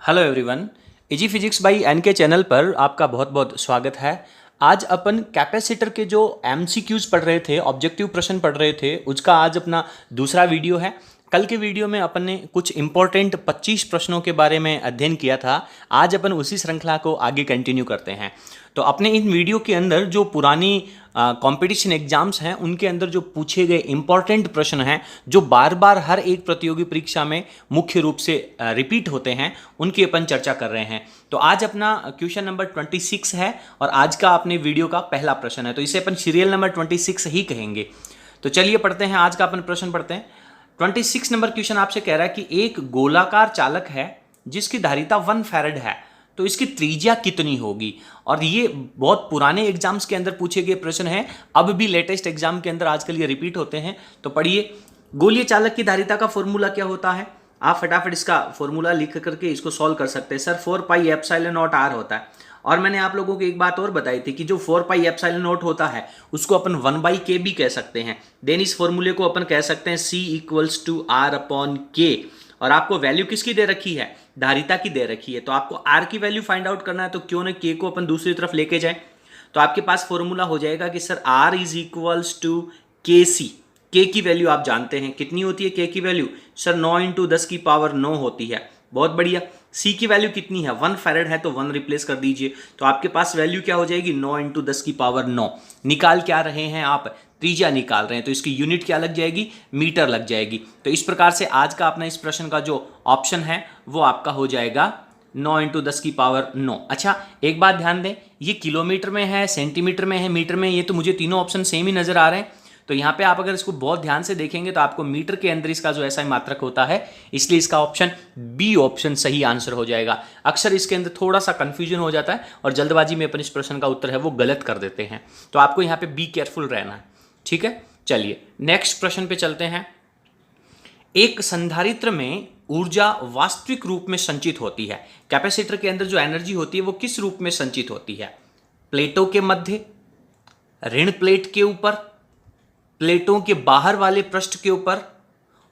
Hello everyone. Easy physics by N K channel पर आपका बहुत बहुत स्वागत है। आज अपन कैपेसिटर के जो एमसीक्यूज पढ़ रहे थे, ऑब्जेक्टिव प्रश्न पढ़ रहे थे, उसका आज अपना दूसरा वीडियो है। कल के वीडियो में अपन ने कुछ इंपॉर्टेंट 25 प्रश्नों के बारे में अध्ययन किया था। आज अपन उसी श्रृंखला को आगे कंटिन्यू करते हैं। तो अपने इन वीडियो के अंदर जो पुरानी कंपटीशन एग्जाम्स हैं उनके अंदर जो पूछे गए इंपॉर्टेंट प्रश्न हैं, जो बार बार हर एक प्रतियोगी परीक्षा में मुख्य रूप से रिपीट होते हैं, उनकी अपन चर्चा कर रहे हैं। तो आज अपना क्वेश्चन नंबर 26 है और आज का अपने वीडियो का पहला प्रश्न है, तो इसे अपन सीरियल नंबर 26 ही कहेंगे। तो चलिए पढ़ते हैं, आज का अपन प्रश्न पढ़ते हैं। 26 नंबर क्वेश्चन आपसे कह रहा है कि एक गोलाकार चालक है जिसकी धारिता 1 फैराड है, तो इसकी त्रिज्या कितनी होगी। और ये बहुत पुराने एग्जाम्स के अंदर पूछे गए प्रश्न हैं, अब भी लेटेस्ट एग्जाम के अंदर आजकल ये रिपीट होते हैं। तो पढ़िए, गोलीय चालक की धारिता का फॉर्मूला क्या होता है। आप फटाफट इसका फॉर्मूला लिख करके इसको सॉल्व कर सकते हैं। Sir 4 pi epsilon naught R होता है। और मैंने आप लोगों को एक बात और बताई थी कि जो 4 पाई एप्सिलॉन नॉट होता है उसको अपन 1/k भी कह सकते हैं। देन इस फॉर्मूले को अपन कह सकते हैं C = R/K। और आपको वैल्यू किसकी दे रखी है, धारिता की दे रखी है। तो आपको R की वैल्यू फाइंड आउट करना है, तो क्यों ना K को अपन दूसरी तरफ लेके जाए। तो आपके पास फॉर्मूला हो जाएगा कि सर R = KC। K की वैल्यू आप जानते हैं कितनी होती है। K की वैल्यू सर 9 × 10⁹ होती है। बहुत बढ़िया। C की वैल्यू कितनी है, 1 फैराड है, तो 1 रिप्लेस कर दीजिए। तो आपके पास वैल्यू क्या हो जाएगी, 9 × 10⁹ निकाल क्या रहे हैं आप, त्रिज्या निकाल रहे हैं, तो इसकी यूनिट क्या लग जाएगी, मीटर लग जाएगी। तो इस प्रकार से आज का अपना इस प्रश्न का जो ऑप्शन है वो आपका हो जाएगा 9 × 10⁹। अच्छा, एक बात ध्यान दें, ये किलोमीटर में है, सेंटीमीटर में है, मीटर में, ये तो मुझे तीनों ऑप्शन सेम ही नजर आ रहे हैं। तो यहाँ पे आप अगर इसको बहुत ध्यान से देखेंगे तो आपको मीटर के अंदर इसका जो ऐसा मात्रक होता है, इसलिए इसका ऑप्शन बी ऑप्शन सही आंसर हो जाएगा। अक्सर इसके अंदर थोड़ा सा कंफ्यूजन हो जाता है और जल्दबाजी में अपन इस प्रश्न का उत्तर है वो गलत कर देते हैं। तो आपको यहाँ पे बी केयरफुल रहना है, ठीक है। चलिए नेक्स्ट प्रश्न पे चलते हैं। एक संधारित्र में ऊर्जा वास्तविक रूप में संचित होती है। कैपेसिटर के अंदर जो एनर्जी होती है वो किस रूप में संचित होती है, प्लेटों के मध्य, ऋण प्लेट के ऊपर, प्लेटों के बाहर वाले पृष्ठ के ऊपर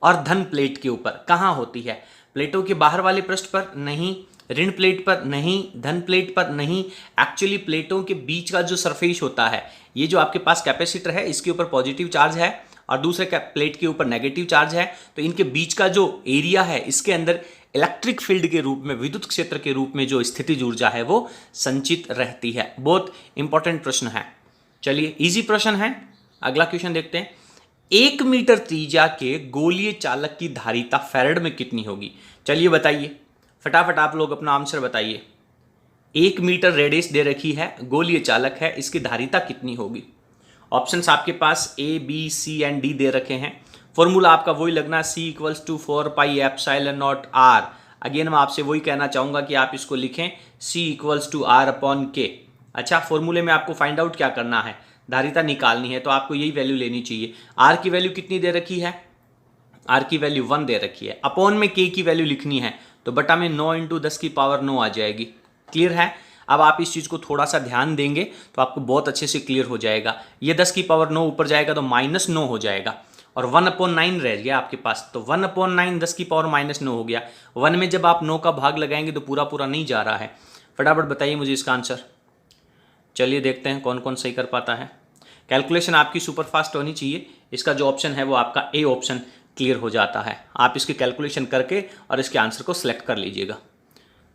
और धन प्लेट के ऊपर। कहाँ होती है, प्लेटों के बाहर वाले पृष्ठ पर नहीं, ऋण प्लेट पर नहीं, धन प्लेट पर नहीं। एक्चुअली प्लेटों के बीच का जो सरफेस होता है, ये जो आपके पास कैपेसिटर है इसके ऊपर पॉजिटिव चार्ज है और दूसरे प्लेट के ऊपर नेगेटिव चार्ज है। तो इनके बीच का जो एरिया है इसके अंदर इलेक्ट्रिक फील्ड के रूप में, विद्युत क्षेत्र के रूप में जो स्थितिज ऊर्जा है वो संचित रहती है। बहुत इंपॉर्टेंट प्रश्न है। चलिए इजी प्रश्न है, अगला क्वेश्चन देखते हैं। 1 मीटर त्रिज्या के गोलीय चालक की धारिता फैराड में कितनी होगी। चलिए बताइए, फटाफट आप लोग अपना आंसर बताइए। 1 मीटर रेडियस दे रखी है, गोलीय चालक है, इसकी धारिता कितनी होगी। ऑप्शंस आपके पास A, B, C and D दे रखे हैं। फॉर्मूला आपका वही लगना, C = 4 pi epsilon not R। Again मैं आपसे वही कहना चाहूंगा कि आप इसको लिखें C = R/K। अच्छा, फॉर्मूले में आपको फाइंड आउट क्या करना है, धारिता निकालनी है, तो आपको यही वैल्यू लेनी चाहिए। R की वैल्यू कितनी दे रखी है, R की वैल्यू 1 दे रखी है। अपॉन में K की वैल्यू लिखनी है, तो बटा में 9 × 10⁹ आ जाएगी। क्लियर है। अब आप इस चीज़ को थोड़ा सा ध्यान देंगे तो आपको बहुत अच्छे से क्लियर हो जाएगा। ये 10⁹ ऊपर जाएगा तो -9 हो जाएगा और 1/9 रह गया आपके पास, तो 1/9 10⁻⁻9 हो गया। 1 में जब आप 9 का भाग लगाएंगे तो पूरा पूरा नहीं जा रहा है। फटाफट बताइए मुझे इसका आंसर। चलिए देखते हैं कौन कौन सही कर पाता है। कैलकुलेशन आपकी सुपर फास्ट होनी चाहिए। इसका जो ऑप्शन है वो आपका ए ऑप्शन क्लियर हो जाता है। आप इसकी कैलकुलेशन करके और इसके आंसर को सिलेक्ट कर लीजिएगा।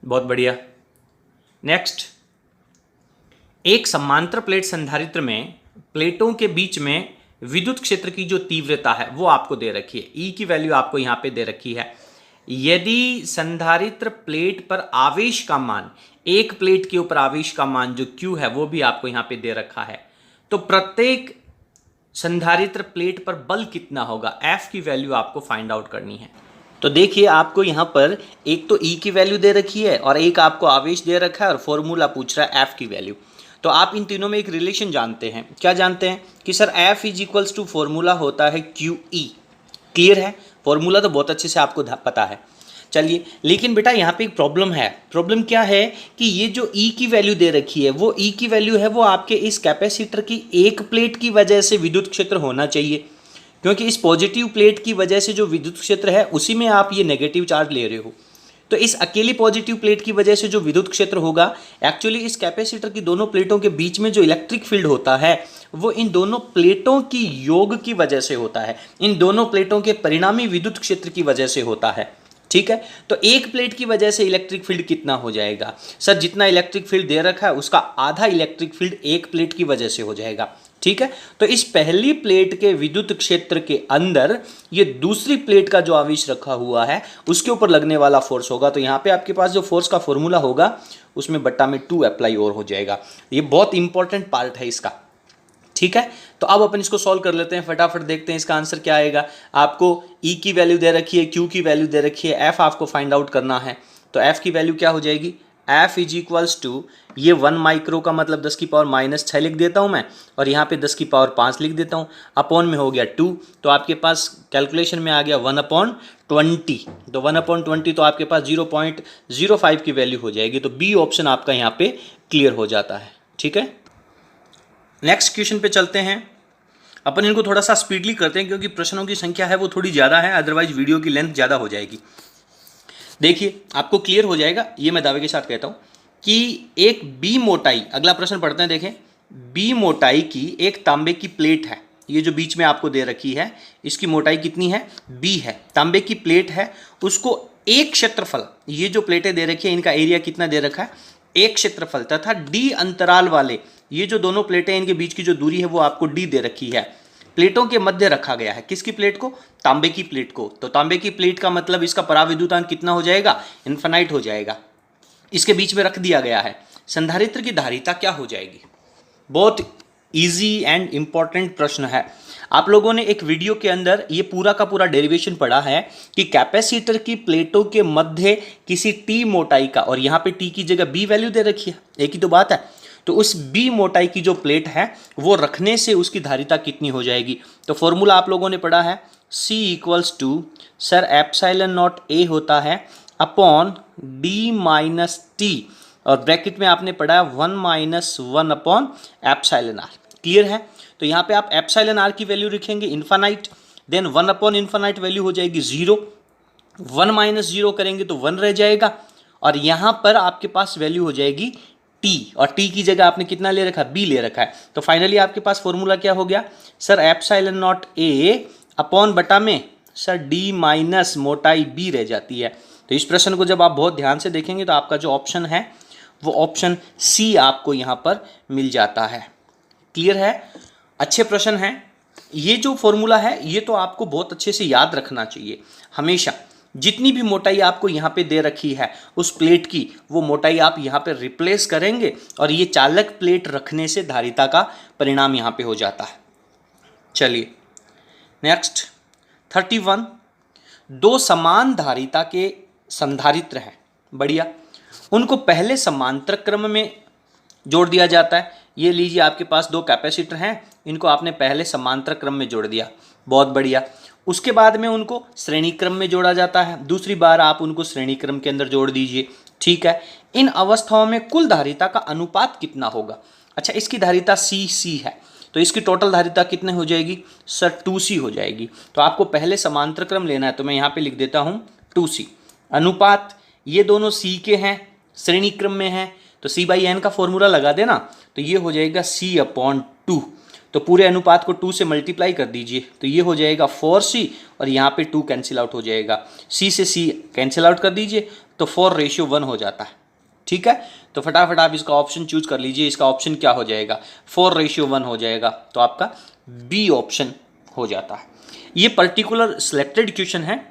बहुत बढ़िया। नेक्स्ट, एक समांतर प्लेट संधारित्र में प्लेटों के बीच में विद्युत क्षेत्र की जो तीव्रता है वो आपको दे रखी है। ई की वैल्यू आपको यहाँ पे दे रखी है। यदि संधारित्र प्लेट पर आवेश का मान, एक प्लेट के ऊपर आवेश का मान जो Q है वो भी आपको यहाँ पे दे रखा है, तो प्रत्येक संधारित्र प्लेट पर बल कितना होगा, F की वैल्यू आपको फाइंड आउट करनी है। तो देखिए आपको यहाँ पर एक तो E की वैल्यू दे रखी है और एक आपको आवेश दे रखा है और फॉर्मूला पूछ रहा है F की वैल्यू। तो आप इन तीनों में एक रिलेशन जानते हैं। क्या जानते हैं कि सर F = फॉर्मूला होता है QE। क्लियर है, फॉर्मूला तो बहुत अच्छे से आपको पता है। चलिए, लेकिन बेटा यहाँ पे एक प्रॉब्लम है। प्रॉब्लम क्या है कि ये जो E की वैल्यू दे रखी है वो E की वैल्यू है वो आपके इस कैपेसिटर की एक प्लेट की वजह से विद्युत क्षेत्र होना चाहिए, क्योंकि इस पॉजिटिव प्लेट की वजह से जो विद्युत क्षेत्र है उसी में आप ये नेगेटिव चार्ज ले रहे हो। तो इस अकेली पॉजिटिव प्लेट की वजह से जो विद्युत क्षेत्र होगा, एक्चुअली इस कैपेसिटर की दोनों प्लेटों के बीच में जो इलेक्ट्रिक फील्ड होता है वो इन दोनों प्लेटों की योग की वजह से होता है, इन दोनों प्लेटों के परिणामी विद्युत क्षेत्र की वजह से होता है। ठीक है, तो एक प्लेट की वजह से इलेक्ट्रिक फील्ड कितना हो जाएगा? सर जितना इलेक्ट्रिक फील्ड दे रखा है उसका आधा इलेक्ट्रिक फील्ड एक प्लेट की वजह से हो जाएगा। ठीक है, तो इस पहली प्लेट के विद्युत क्षेत्र के अंदर ये दूसरी प्लेट का जो आवेश रखा हुआ है उसके ऊपर लगने वाला फोर्स होगा। तो यहां पे आपके पास जो फोर्स का फॉर्मूला होगा उसमें बट्टा में 2 अप्लाई और हो जाएगा। ये बहुत इंपॉर्टेंट पार्ट है इसका। ठीक है, तो अब अपन इसको सॉल्व कर लेते हैं, फटाफट देखते हैं इसका आंसर क्या आएगा। आपको E की वैल्यू दे रखी है, Q की वैल्यू दे रखी है, F आपको फाइंड आउट करना है। तो F की वैल्यू क्या हो जाएगी? F इज इक्वल्स टू, ये 1 माइक्रो का मतलब 10 की पावर -6 लिख देता हूं मैं, और यहाँ पे 10 की पावर 5 लिख देता हूँ, अपॉन में हो गया 2। तो आपके पास कैलकुलेशन में आ गया 1/20। तो 1/20 तो आपके पास 0.05 की वैल्यू हो जाएगी। तो बी ऑप्शन आपका यहाँ पे क्लियर हो जाता है। ठीक है, नेक्स्ट क्वेश्चन पे चलते हैं। अपन इनको थोड़ा सा स्पीडली करते हैं क्योंकि प्रश्नों की संख्या है वो थोड़ी ज़्यादा है, अदरवाइज वीडियो की लेंथ ज़्यादा हो जाएगी। देखिए आपको क्लियर हो जाएगा, ये मैं दावे के साथ कहता हूँ कि एक बी मोटाई, अगला प्रश्न पढ़ते हैं। देखें, बी मोटाई की एक तांबे की प्लेट है, ये जो बीच में आपको दे रखी है इसकी मोटाई कितनी है? बी है, तांबे की प्लेट है, उसको एक क्षेत्रफल, ये जो प्लेटें दे रखी है इनका एरिया कितना दे रखा है? एक क्षेत्रफल, तथा डी अंतराल वाले ये जो दोनों प्लेटें इनके बीच की जो दूरी है वो आपको डी दे रखी है। प्लेटों के मध्य रखा गया है, किसकी प्लेट को? तांबे की प्लेट को। तो तांबे की प्लेट का मतलब इसका पराविद्युतांक कितना हो जाएगा? इन्फिनाइट हो जाएगा। इसके बीच में रख दिया गया है, संधारित्र की धारिता क्या हो जाएगी? बहुत इजी एंड इंपॉर्टेंट प्रश्न है। आप लोगों ने एक वीडियो के अंदर ये पूरा का पूरा डेरिवेशन पढ़ा है कि कैपेसिटर की प्लेटों के मध्य किसी टी मोटाई का, और यहाँ पे टी की जगह बी वैल्यू दे रखी है, एक ही तो बात है। तो उस बी मोटाई की जो प्लेट है वो रखने से उसकी धारिता कितनी हो जाएगी? तो फॉर्मूला आप लोगों ने पढ़ा है, C equals to, sir epsilon naught A होता है अपॉन डी माइनस टी, और ब्रैकेट में आपने पढ़ा है 1 - 1 अपॉन एप्सिलॉन आर। क्लियर है? तो यहाँ पे आप एप्सिलॉन आर की वैल्यू लिखेंगे infinite, then 1 upon infinite value हो जाएगी 0, 1 - 0 करेंगे तो 1 रह जाएगा, और यहाँ पर आपके पास वैल्यू हो जाएगी टी, और टी की जगह आपने कितना ले रखा? बी ले रखा है। तो फाइनली आपके पास फॉर्मूला क्या हो गया? सर एप्सिलॉन नॉट ए अपॉन बटा में सर डी माइनस मोटाई बी रह जाती है। तो इस प्रश्न को जब आप बहुत ध्यान से देखेंगे तो आपका जो ऑप्शन है वो ऑप्शन सी आपको यहाँ पर मिल जाता है। क्लियर है? अच्छे प्रश्न हैं। ये जो फॉर्मूला है ये तो आपको बहुत अच्छे से याद रखना चाहिए हमेशा। जितनी भी मोटाई आपको यहाँ पे दे रखी है उस प्लेट की, वो मोटाई आप यहाँ पे रिप्लेस करेंगे और ये चालक प्लेट रखने से धारिता का परिणाम यहाँ पे हो जाता है। चलिए नेक्स्ट 31, दो समान धारिता के संधारित्र हैं, बढ़िया, उनको पहले समांतर क्रम में जोड़ दिया जाता है। ये लीजिए आपके पास दो कैपेसिटर हैं, इनको आपने पहले समांतर क्रम में जोड़ दिया, बहुत बढ़िया। उसके बाद में उनको श्रेणी क्रम में जोड़ा जाता है, दूसरी बार आप उनको श्रेणी क्रम के अंदर जोड़ दीजिए। ठीक है, इन अवस्थाओं में कुल धारिता का अनुपात कितना होगा? अच्छा, इसकी धारिता C है तो इसकी टोटल धारिता कितने हो जाएगी? सर 2C हो जाएगी। तो आपको पहले समांतर क्रम लेना है तो मैं यहाँ पे लिख देता हूँ 2C। अनुपात, ये दोनों C के हैं, श्रेणी क्रम में हैं, तो C/N का फॉर्मूला लगा देना, तो ये हो जाएगा C/2। तो पूरे अनुपात को 2 से मल्टीप्लाई कर दीजिए तो ये हो जाएगा 4C, और यहाँ पे 2 कैंसिल आउट हो जाएगा, C से C कैंसिल आउट कर दीजिए तो 4:1 हो जाता है। ठीक है, तो फटाफट आप इसका ऑप्शन चूज कर लीजिए। इसका ऑप्शन क्या हो जाएगा? 4:1 हो जाएगा, तो आपका बी ऑप्शन हो जाता है। ये पर्टिकुलर सिलेक्टेड क्वेश्चन है,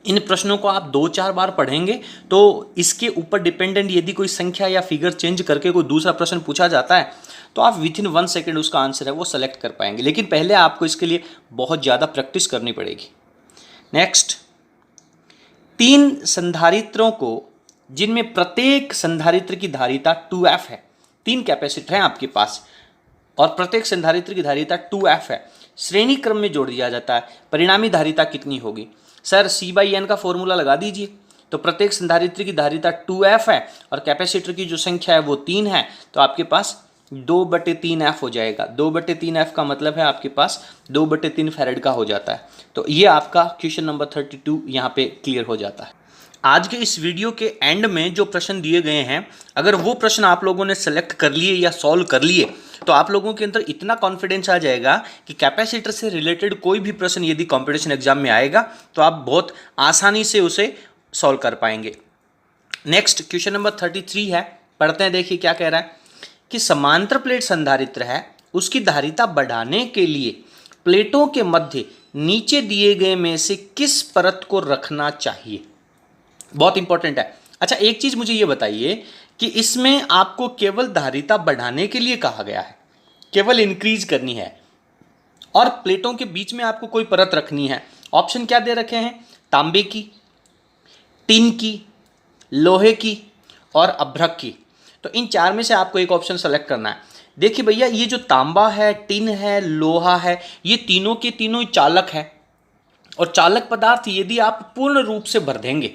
इन प्रश्नों को आप 2-4 बार पढ़ेंगे तो इसके ऊपर डिपेंडेंट यदि कोई संख्या या फिगर चेंज करके कोई दूसरा प्रश्न पूछा जाता है तो आप विथिन 1 सेकेंड उसका आंसर है वो सेलेक्ट कर पाएंगे, लेकिन पहले आपको इसके लिए बहुत ज़्यादा प्रैक्टिस करनी पड़ेगी। नेक्स्ट, 3 संधारित्रों को जिनमें प्रत्येक संधारित्र की धारिता 2F है, 3 कैपेसिटर हैं आपके पास और प्रत्येक संधारित्र की धारिता 2F है, श्रेणी क्रम में जोड़ दिया जाता है, परिणामी धारिता कितनी होगी? सर C/N का फॉर्मूला लगा दीजिए। तो प्रत्येक संधारित्र की धारिता 2F है और कैपेसिटर की जो संख्या है वो 3 है, तो आपके पास 2/3F हो जाएगा। 2/3F का मतलब है आपके पास 2/3 फैरेड का हो जाता है। तो ये आपका क्वेश्चन नंबर 32 यहाँ पे क्लियर हो जाता है। आज के इस वीडियो के एंड में जो प्रश्न दिए गए हैं, अगर वो प्रश्न आप लोगों ने सेलेक्ट कर लिए या सॉल्व कर लिए तो आप लोगों के अंदर इतना कॉन्फिडेंस आ जाएगा कि कैपेसिटर से रिलेटेड कोई भी प्रश्न यदि कंपटीशन एग्जाम में आएगा तो आप बहुत आसानी से उसे सॉल्व कर पाएंगे। नेक्स्ट क्वेश्चन नंबर 33 है, पढ़ते हैं। देखिए क्या कह रहा है कि समांतर प्लेट संधारित्र है, उसकी धारिता बढ़ाने के लिए प्लेटों के मध्य नीचे दिए गए में से किस परत को रखना चाहिए। बहुत इंपॉर्टेंट है। अच्छा, एक चीज मुझे ये बताइए कि इसमें आपको केवल धारिता बढ़ाने के लिए कहा गया है, केवल इंक्रीज करनी है, और प्लेटों के बीच में आपको कोई परत रखनी है। ऑप्शन क्या दे रखे हैं? तांबे की, टिन की, लोहे की और अभ्रक की। तो इन चार में से आपको एक ऑप्शन सेलेक्ट करना है। देखिए भैया, ये जो तांबा है, टिन है, लोहा है, ये तीनों के तीनों चालक है, और चालक पदार्थ यदि आप पूर्ण रूप से भर देंगे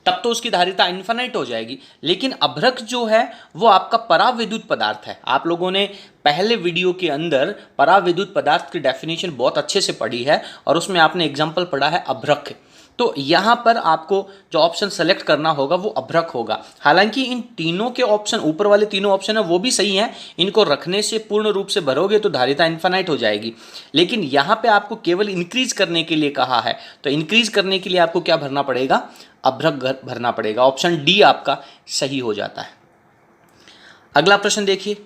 तब तो उसकी धारिता इन्फिनाइट हो जाएगी। लेकिन अभ्रक जो है वो आपका पराविद्युत पदार्थ है। आप लोगों ने पहले वीडियो के अंदर पराविद्युत पदार्थ की डेफिनेशन बहुत अच्छे से पढ़ी है और उसमें आपने एग्जाम्पल पढ़ा है अभ्रक। तो यहाँ पर आपको जो ऑप्शन सेलेक्ट करना होगा वो अभ्रक होगा। हालांकि इन तीनों के ऑप्शन, ऊपर वाले तीनों ऑप्शन है वो भी सही हैं, इनको रखने से पूर्ण रूप से भरोगे तो धारिता इन्फिनाइट हो जाएगी। लेकिन यहाँ पे आपको केवल इंक्रीज करने के लिए कहा है, तो इंक्रीज करने के लिए आपको क्या भरना पड़ेगा? अभ्रक भरना पड़ेगा। ऑप्शन डी आपका सही हो जाता है। अगला प्रश्न देखिए,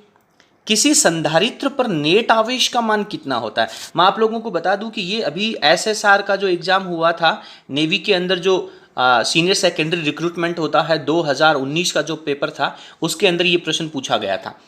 किसी संधारित्र पर नेट आवेश का मान कितना होता है? मैं आप लोगों को बता दूं कि ये अभी एसएसआर का जो एग्जाम हुआ था नेवी के अंदर, जो सीनियर सेकेंडरी रिक्रूटमेंट होता है 2019 का जो पेपर था, उसके अंदर ये प्रश्न पूछा गया था।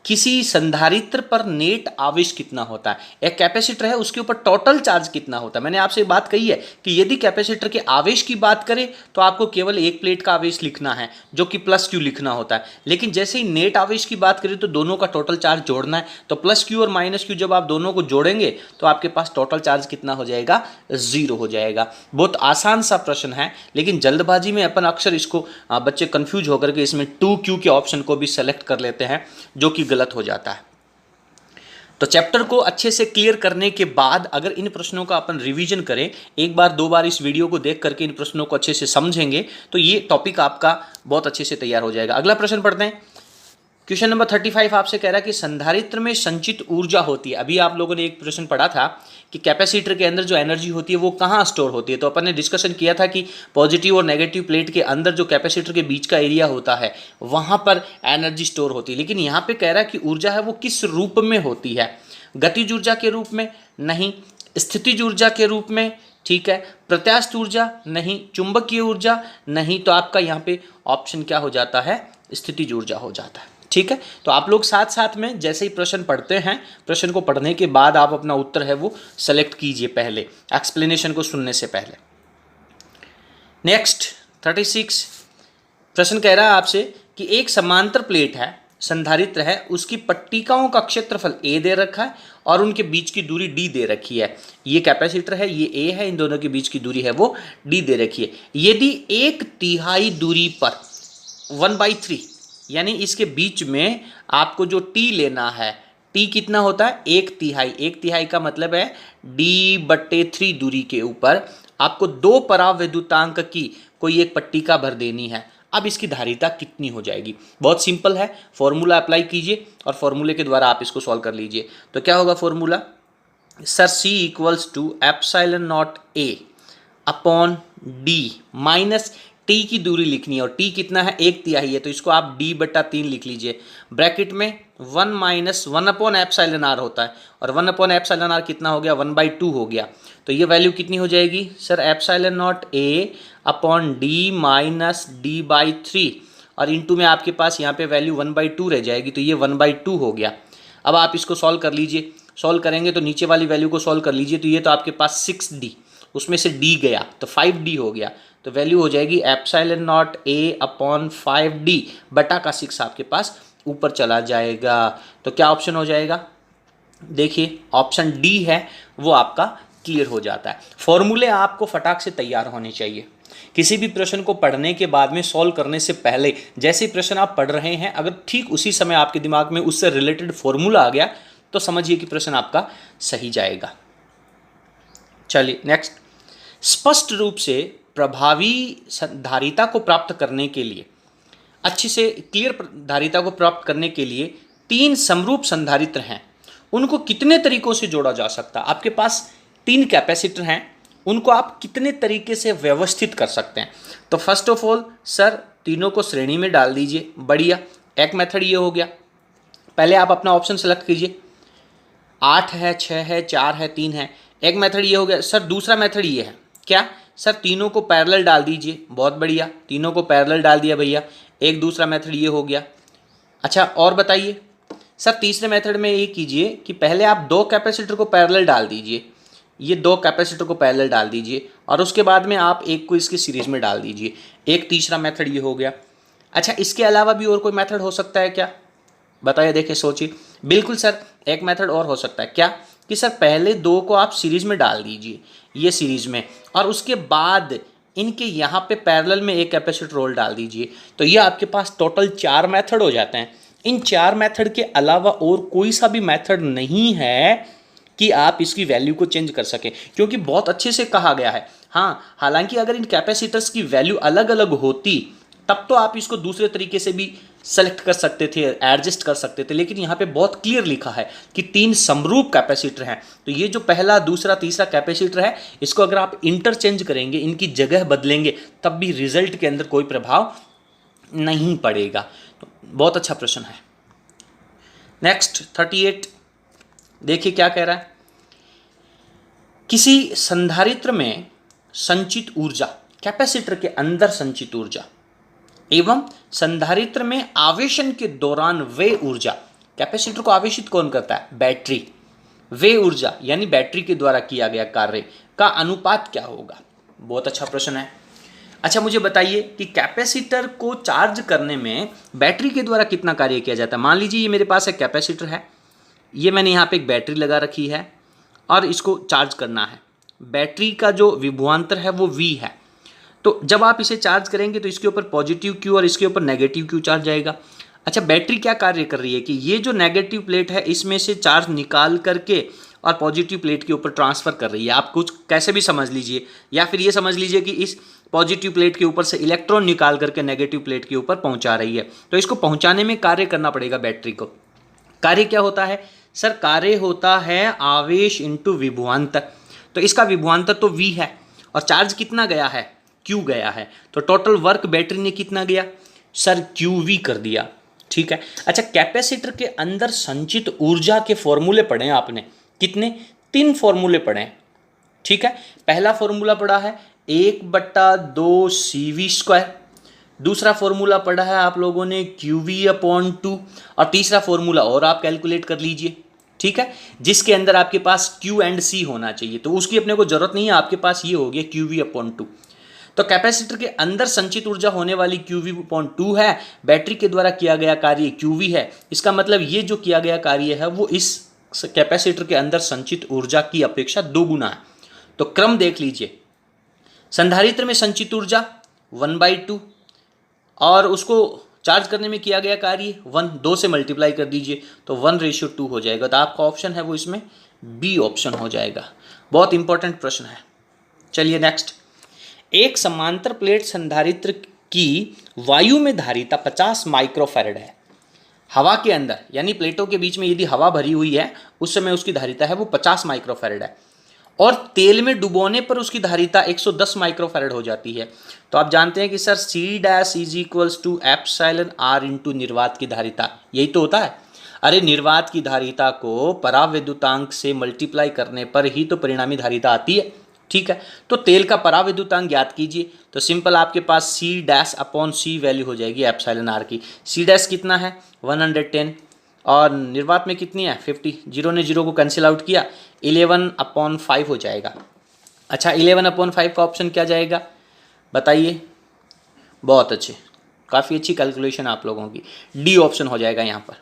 किसी संधारित्र पर नेट आवेश कितना होता है? एक कैपेसिटर है, उसके ऊपर टोटल चार्ज कितना होता है? मैंने आपसे बात कही है कि यदि कैपेसिटर के आवेश की बात करें तो आपको केवल एक प्लेट का आवेश लिखना है, जो कि प्लस क्यू लिखना होता है। लेकिन जैसे ही नेट आवेश की बात करें तो दोनों का टोटल चार्ज जोड़ना है, तो प्लस क्यू और माइनस क्यू जब आप दोनों को जोड़ेंगे तो आपके पास टोटल चार्ज कितना हो जाएगा? 0 हो जाएगा। बहुत आसान सा प्रश्न है, लेकिन जल्दबाजी में अपन अक्सर इसको बच्चे कंफ्यूज होकर के इसमें 2Q के ऑप्शन को भी सेलेक्ट कर लेते हैं, जो कि गलत हो जाता है। तो चैप्टर को अच्छे से क्लियर करने के बाद अगर इन प्रश्नों का अपन रिवीजन करें, एक बार दो बार इस वीडियो को देख करके इन प्रश्नों को अच्छे से समझेंगे, तो ये टॉपिक आपका बहुत अच्छे से तैयार हो जाएगा। अगला प्रश्न पढ़ते हैं। क्वेश्चन नंबर 35 आपसे कह रहा है कि संधारित्र में संचित ऊर्जा होती है। अभी आप लोगों ने एक प्रश्न पढ़ा था कि कैपेसिटर के अंदर जो एनर्जी होती है वो कहाँ स्टोर होती है। तो अपन ने डिस्कशन किया था कि पॉजिटिव और नेगेटिव प्लेट के अंदर जो कैपेसिटर के बीच का एरिया होता है वहाँ पर एनर्जी स्टोर होती है। लेकिन यहाँ पे कह रहा है कि ऊर्जा है वो किस रूप में होती है? गतिज ऊर्जा के रूप में? नहीं। स्थितिज ऊर्जा के रूप में? ठीक है। प्रत्यास्थ ऊर्जा? नहीं। चुंबकीय ऊर्जा? नहीं। तो आपका यहाँ पे ऑप्शन क्या हो जाता है? स्थितिज ऊर्जा हो जाता है। ठीक है। तो आप लोग साथ साथ में जैसे ही प्रश्न पढ़ते हैं, प्रश्न को पढ़ने के बाद आप अपना उत्तर है वो सेलेक्ट कीजिए, पहले एक्सप्लेनेशन को सुनने से पहले। नेक्स्ट 36 प्रश्न कह रहा है आपसे कि एक समांतर प्लेट है, संधारित्र है, उसकी पट्टिकाओं का क्षेत्रफल a दे रखा है और उनके बीच की दूरी d दे रखी है। ये कैपेसिटर है, ये a है, इन दोनों के बीच की दूरी है वो d दे रखी है। यदि 1/3 दूरी पर 1/3 यानी इसके बीच में आपको जो t लेना है, t कितना होता है? 1/3। 1/3 का मतलब है d/3 दूरी के ऊपर आपको 2 पराविद्युतांक की कोई एक पट्टिका भर देनी है। अब इसकी धारिता कितनी हो जाएगी? बहुत सिंपल है, फॉर्मूला अप्लाई कीजिए और फॉर्मूले के द्वारा आप इसको सॉल्व कर लीजिए। तो क्या होगा formula? Sir C = ε0 A upon D minus t की दूरी लिखनी है, और t कितना है? 1/3 है, तो इसको आप d/3 लिख लीजिए। ब्रैकेट में 1 - 1/ε0 होता है, और 1/ε0 कितना हो गया? 1/2 हो गया। तो ये वैल्यू कितनी हो जाएगी sir? ε0 A upon d minus d/3, और इंटू में आपके पास यहाँ पे वैल्यू 1/2 रह जाएगी, तो ये 1/2 हो गया। अब आप इसको सॉल्व कर लीजिए। सॉल्व करेंगे तो नीचे वाली वैल्यू को सॉल्व कर लीजिए, तो ये तो आपके पास 6d, उसमें से d गया तो 5d हो गया। तो वैल्यू हो जाएगी ε0 A अपॉन 5d बटा का 6 आपके पास ऊपर चला जाएगा। तो क्या ऑप्शन हो जाएगा? देखिए ऑप्शन डी है वो आपका क्लियर हो जाता है। फॉर्मूले आपको फटाक से तैयार होने चाहिए। किसी भी प्रश्न को पढ़ने के बाद में सॉल्व करने से पहले जैसे प्रश्न आप पढ़ रहे हैं, अगर ठीक उसी समय आपके दिमाग में उससे रिलेटेड फॉर्मूला आ गया तो समझिए कि प्रश्न आपका सही जाएगा। चलिए नेक्स्ट। स्पष्ट रूप से प्रभावी धारिता को प्राप्त करने के लिए, अच्छी से क्लियर धारिता को प्राप्त करने के लिए 3 समरूप संधारित्र हैं, उनको कितने तरीकों से जोड़ा जा सकता है? आपके पास 3 कैपेसिटर हैं, उनको आप कितने तरीके से व्यवस्थित कर सकते हैं? तो फर्स्ट ऑफ ऑल सर तीनों को श्रेणी में डाल दीजिए, बढ़िया। एक मेथड ये हो गया, पहले आप अपना ऑप्शन सेलेक्ट कीजिए, 8 है, 6 है, 4 है, 3 है। एक मेथड ये हो गया। सर दूसरा मेथड ये है, क्या सर? तीनों को पैरेलल डाल दीजिए, बहुत बढ़िया, तीनों को पैरेलल डाल दिया भैया। एक दूसरा मेथड ये हो गया। अच्छा और बताइए सर, तीसरे मेथड में ये कीजिए कि पहले आप 2 कैपेसिटर को पैरेलल डाल दीजिए, ये 2 कैपेसिटर को पैरेलल डाल दीजिए और उसके बाद में आप एक को इसकी सीरीज में डाल दीजिए। एक तीसरा मेथड ये हो गया। अच्छा इसके अलावा भी और कोई मेथड हो सकता है क्या? बताइए, देखिए, सोचिए। बिल्कुल सर, एक मेथड और हो सकता है, क्या कि सर पहले 2 को आप सीरीज में डाल दीजिए, ये सीरीज में, और उसके बाद इनके यहाँ पे पैरेलल में एक कैपेसिटर रोल डाल दीजिए। तो ये आपके पास टोटल 4 मेथड हो जाते हैं। इन 4 मेथड के अलावा और कोई सा भी मेथड नहीं है कि आप इसकी वैल्यू को चेंज कर सकें, क्योंकि बहुत अच्छे से कहा गया है। हाँ, हालांकि अगर इन कैपेसिटर्स की वैल्यू अलग अलग होती तब तो आप इसको दूसरे तरीके से भी सेलेक्ट कर सकते थे, एडजस्ट कर सकते थे, लेकिन यहाँ पे बहुत क्लियर लिखा है कि 3 समरूप कैपेसिटर हैं। तो ये जो पहला, दूसरा, तीसरा कैपेसिटर है, इसको अगर आप इंटरचेंज करेंगे, इनकी जगह बदलेंगे, तब भी रिजल्ट के अंदर कोई प्रभाव नहीं पड़ेगा। तो बहुत अच्छा प्रश्न है। नेक्स्ट 38 देखिए क्या कह रहा है। किसी संधारित्र में संचित ऊर्जा, कैपेसिटर के अंदर संचित ऊर्जा एवं संधारित्र में आवेशन के दौरान वे ऊर्जा, कैपेसिटर को आवेशित कौन करता है? बैटरी। वे ऊर्जा यानी बैटरी के द्वारा किया गया कार्य का अनुपात क्या होगा? बहुत अच्छा प्रश्न है। अच्छा मुझे बताइए कि कैपेसिटर को चार्ज करने में बैटरी के द्वारा कितना कार्य किया जाता है? मान लीजिए ये मेरे पास एक कैपेसिटर है, ये मैंने यहाँ पे एक बैटरी लगा रखी है और इसको चार्ज करना है। बैटरी का जो विभवांतर है वो V है। तो जब आप इसे चार्ज करेंगे तो इसके ऊपर पॉजिटिव Q और इसके ऊपर नेगेटिव Q चार्ज जाएगा। अच्छा बैटरी क्या कार्य कर रही है कि ये जो नेगेटिव प्लेट है इसमें से चार्ज निकाल करके और पॉजिटिव प्लेट के ऊपर ट्रांसफ़र कर रही है। आप कुछ कैसे भी समझ लीजिए, या फिर ये समझ लीजिए कि इस पॉजिटिव प्लेट के ऊपर से इलेक्ट्रॉन निकाल करके नेगेटिव प्लेट के ऊपर पहुंचा रही है। तो इसको पहुंचाने में कार्य करना पड़ेगा बैटरी को। कार्य क्या होता है सर? कार्य होता है आवेश इंटू विभवांतर। तो इसका विभवांतर तो V है और चार्ज कितना गया है? Q गया है। तो टोटल वर्क बैटरी ने कितना गया सर? QV कर दिया। ठीक है। अच्छा कैपेसिटर के अंदर संचित ऊर्जा के फॉर्मूले पढ़े हैं आपने, कितने? 3 फॉर्मूले पढ़े हैं। ठीक है। पहला फॉर्मूला पढ़ा है 1/2 CV², दूसरा फॉर्मूला पढ़ा है आप लोगों ने QV/2 और तीसरा फॉर्मूला और आप कैलकुलेट कर लीजिए। ठीक है, जिसके अंदर आपके पास Q एंड C होना चाहिए, तो उसकी अपने को जरूरत नहीं है, आपके पास ये हो गया QV/2। तो कैपेसिटर के अंदर संचित ऊर्जा होने वाली QV/2 है, बैटरी के द्वारा किया गया कार्य QV है। इसका मतलब ये जो किया गया कार्य है वो इस कैपेसिटर के अंदर संचित ऊर्जा की अपेक्षा 2 गुना है। तो क्रम देख लीजिए, संधारित्र में संचित ऊर्जा 1/2 और उसको चार्ज करने में किया गया कार्य 2 से मल्टीप्लाई कर दीजिए तो 1:2 हो जाएगा। तो आपका ऑप्शन है वो इसमें बी ऑप्शन हो जाएगा। बहुत इंपॉर्टेंट प्रश्न है। चलिए नेक्स्ट, एक समांतर प्लेट संधारित्र की वायु में धारिता 50 माइक्रोफैरड है। हवा के अंदर यानी प्लेटों के बीच में यदि हवा भरी हुई है उस समय उसकी धारिता है वो 50 माइक्रोफैरड है, और तेल में डुबोने पर उसकी धारिता 110 माइक्रोफैरड हो जाती है। तो आप जानते हैं कि सर C'=εr इंटू निर्वात की धारिता, यही तो होता है। अरे निर्वात की धारिता को पराविद्युतांक से मल्टीप्लाई करने पर ही तो परिणामी धारिता आती है। ठीक है, तो तेल का पराविद्युतांक ज्ञात कीजिए। तो सिंपल आपके पास C'/C वैल्यू हो जाएगी εr की। C' कितना है 110 और निर्वात में कितनी है 50। 0 ने 0 को कैंसिल आउट किया, 11/5 हो जाएगा। अच्छा 11/5 का ऑप्शन क्या जाएगा बताइए? बहुत अच्छे, काफ़ी अच्छी कैलकुलेशन आप लोगों की, डी ऑप्शन हो जाएगा यहाँ पर।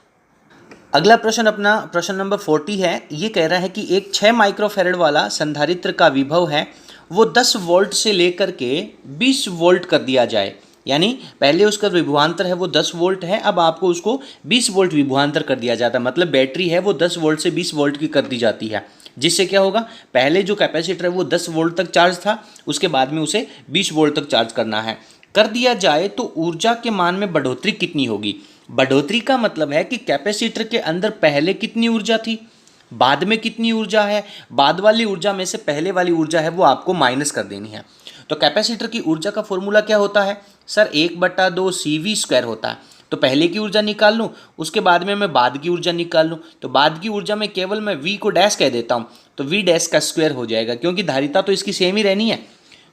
अगला प्रश्न अपना प्रश्न नंबर 40 है। ये कह रहा है कि एक 6 माइक्रोफैरड वाला संधारित्र का विभव है वो 10 वोल्ट से लेकर के 20 वोल्ट कर दिया जाए, यानी पहले उसका विभवांतर है वो 10 वोल्ट है, अब आपको उसको 20 वोल्ट विभवांतर कर दिया जाता है। मतलब बैटरी है वो 10 वोल्ट से 20 वोल्ट की कर दी जाती है। जिससे क्या होगा, पहले जो कैपेसिटर है वो 10 वोल्ट तक चार्ज था, उसके बाद में उसे 20 वोल्ट तक चार्ज करना है। कर दिया जाए तो ऊर्जा के मान में बढ़ोतरी कितनी होगी। बढ़ोतरी का मतलब है कि कैपेसिटर के अंदर पहले कितनी ऊर्जा थी, बाद में कितनी ऊर्जा है, बाद वाली ऊर्जा में से पहले वाली ऊर्जा है वो आपको माइनस कर देनी है। तो कैपेसिटर की ऊर्जा का फॉर्मूला क्या होता है सर, 1/2 CV² होता है। तो पहले की ऊर्जा निकाल लूँ, उसके बाद में मैं बाद की ऊर्जा निकाल लूँ, तो बाद की ऊर्जा में केवल मैं V को डैश कह देता हूँ, तो V डैश का स्क्वायर हो जाएगा, क्योंकि धारिता तो इसकी सेम ही रहनी है।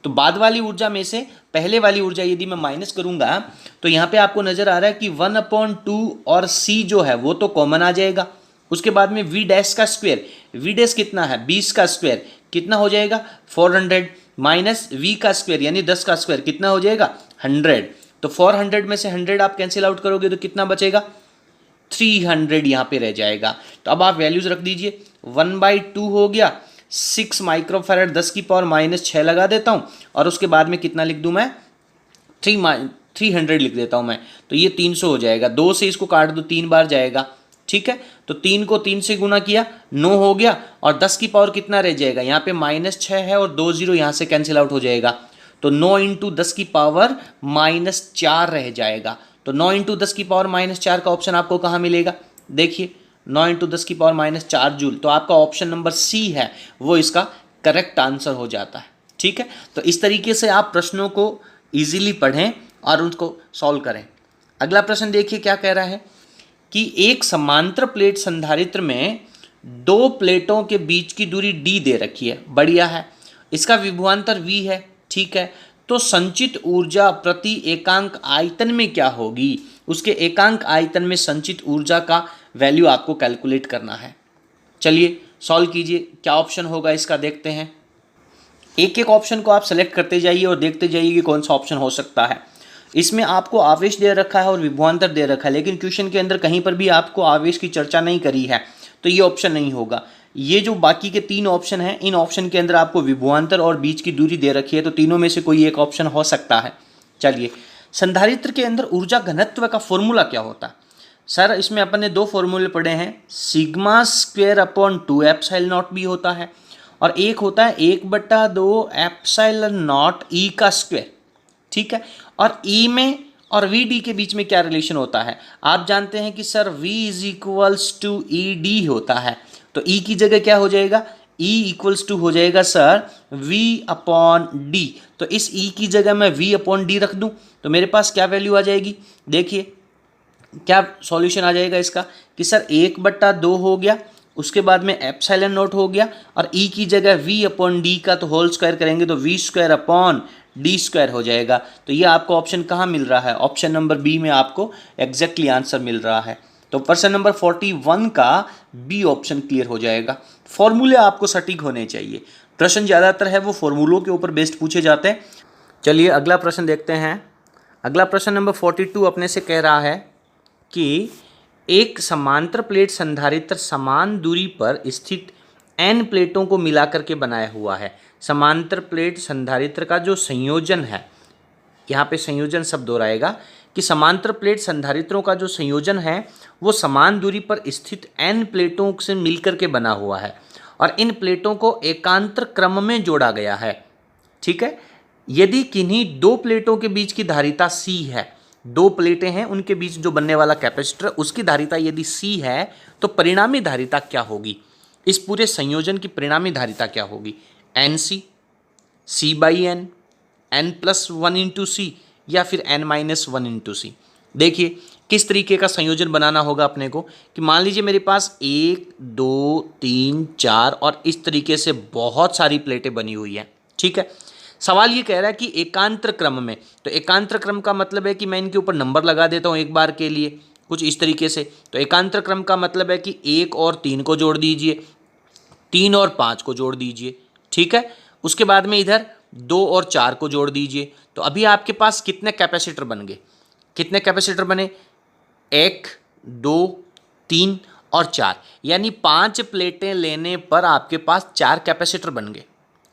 तो बाद वाली ऊर्जा में से पहले वाली ऊर्जा यदि मैं माइनस करूंगा तो यहाँ पे आपको नजर आ रहा है कि 1/2 और C जो है वो तो कॉमन आ जाएगा। उसके बाद में V डैश का स्क्वायर, V डैश कितना है 20 का स्क्वायर, कितना हो जाएगा 400, माइनस V का स्क्वायर यानी 10 का स्क्वायर कितना हो जाएगा 100। तो 400 में से 100 आप कैंसिल आउट करोगे तो कितना बचेगा 300 यहाँ पे रह जाएगा। तो अब आप वैल्यूज रख दीजिए, 1/2 हो गया 6 माइक्रोफैरड 10⁻⁻6 लगा देता हूँ, और उसके बाद में कितना लिख दूँ मैं 300 लिख देता हूँ मैं, तो ये 300 हो जाएगा। 2 से इसको काट दो 3 बार जाएगा, ठीक है। तो 3 को 3 से गुना किया 9 हो गया, और 10 की पावर कितना रह जाएगा, यहाँ पे -6 है और 2 0 यहाँ से कैंसिल आउट हो जाएगा, तो 9 × 10 की पावर -4 रह जाएगा। तो 9 × 10 की पावर -4 का ऑप्शन आपको कहाँ मिलेगा, देखिए 9 × 10 की पावर -4 जूल। तो आपका ऑप्शन नंबर C है वो इसका करेक्ट आंसर हो जाता है, ठीक है। तो इस तरीके से आप प्रश्नों को इजीली पढ़ें और उनको सॉल्व करें। अगला प्रश्न देखिए क्या कह रहा है कि एक समांतर प्लेट संधारित्र में 2 प्लेटों के बीच की दूरी D दे रखी है, बढ़िया है, इसका विभवांतर V है, ठीक है। तो संचित ऊर्जा प्रति एकांक आयतन में क्या होगी, उसके एकांक आयतन में संचित ऊर्जा का वैल्यू आपको कैलकुलेट करना है। चलिए सॉल्व कीजिए, क्या ऑप्शन होगा इसका देखते हैं। एक एक ऑप्शन को आप सेलेक्ट करते जाइए और देखते जाइए कि कौन सा ऑप्शन हो सकता है। इसमें आपको आवेश दे रखा है और विभवांतर दे रखा है, लेकिन क्वेश्चन के अंदर कहीं पर भी आपको आवेश की चर्चा नहीं करी है, तो ये ऑप्शन नहीं होगा। ये जो बाकी के 3 ऑप्शन हैं, इन ऑप्शन के अंदर आपको विभवांतर और बीच की दूरी दे रखी है, तो तीनों में से कोई एक ऑप्शन हो सकता है। चलिए, संधारित्र के अंदर ऊर्जा घनत्व का फॉर्मूला क्या होता है सर, इसमें अपन ने 2 फॉर्मूले पढ़े हैं, σ²/2 ε0 भी होता है, और एक होता है 1/2 ε0 E का स्क्वायर, ठीक है। और E में और VD के बीच में क्या रिलेशन होता है, आप जानते हैं कि सर V = ED होता है, तो E की जगह क्या हो जाएगा, E = हो जाएगा सर V/D। तो इस E की जगह मैं V/D रख दूं तो मेरे पास क्या वैल्यू आ जाएगी, देखिए क्या सॉल्यूशन आ जाएगा इसका कि सर 1/2 हो गया, उसके बाद में ε0 हो गया, और E की जगह V/D का तो होल स्क्वायर करेंगे तो V²/D² हो जाएगा। तो ये आपको ऑप्शन कहाँ मिल रहा है, ऑप्शन नंबर B में आपको एग्जैक्टली आंसर मिल रहा है। तो प्रश्न नंबर 41 का B ऑप्शन क्लियर हो जाएगा। फॉर्मूले आपको सटीक होने चाहिए, प्रश्न ज़्यादातर है वो फॉर्मूलों के ऊपर बेस्ड पूछे जाते हैं। चलिए अगला प्रश्न देखते हैं। अगला प्रश्न नंबर 42 अपने से कह रहा है कि एक समांतर प्लेट संधारित्र समान दूरी पर स्थित n प्लेटों को मिलाकर के बनाया हुआ है। समांतर प्लेट संधारित्र का जो संयोजन है, यहाँ पे संयोजन शब्द दोहराएगा कि समांतर प्लेट संधारित्रों का जो संयोजन है वो समान दूरी पर स्थित n प्लेटों से मिलकर के बना हुआ है, और इन प्लेटों को एकांतर क्रम में जोड़ा गया है, ठीक है। यदि किन्हीं 2 प्लेटों के बीच की धारिता C है, 2 प्लेटें हैं उनके बीच जो बनने वाला कैपेसिटर उसकी धारिता यदि C है, तो परिणामी धारिता क्या होगी, इस पूरे संयोजन की परिणामी धारिता क्या होगी, NC, C/N, n+1 × C या फिर n-1 × C। देखिए किस तरीके का संयोजन बनाना होगा अपने को कि मान लीजिए मेरे पास 1 2 3 4 और इस तरीके से बहुत सारी प्लेटें बनी हुई हैं, ठीक है। सवाल ये कह रहा है कि एकांतर क्रम में, तो एकांतर क्रम का मतलब है कि मैं इनके ऊपर नंबर लगा देता हूँ एक बार के लिए कुछ इस तरीके से। तो एकांतर क्रम का मतलब है कि 1 और 3 को जोड़ दीजिए, 3 और 5 को जोड़ दीजिए, ठीक है। उसके बाद में इधर 2 और 4 को जोड़ दीजिए। तो अभी आपके पास कितने कैपेसिटर बन गए, कितने कैपेसिटर बने, 1 2 3 और 4, यानी 5 प्लेटें लेने पर आपके पास 4 कैपेसिटर बन गए,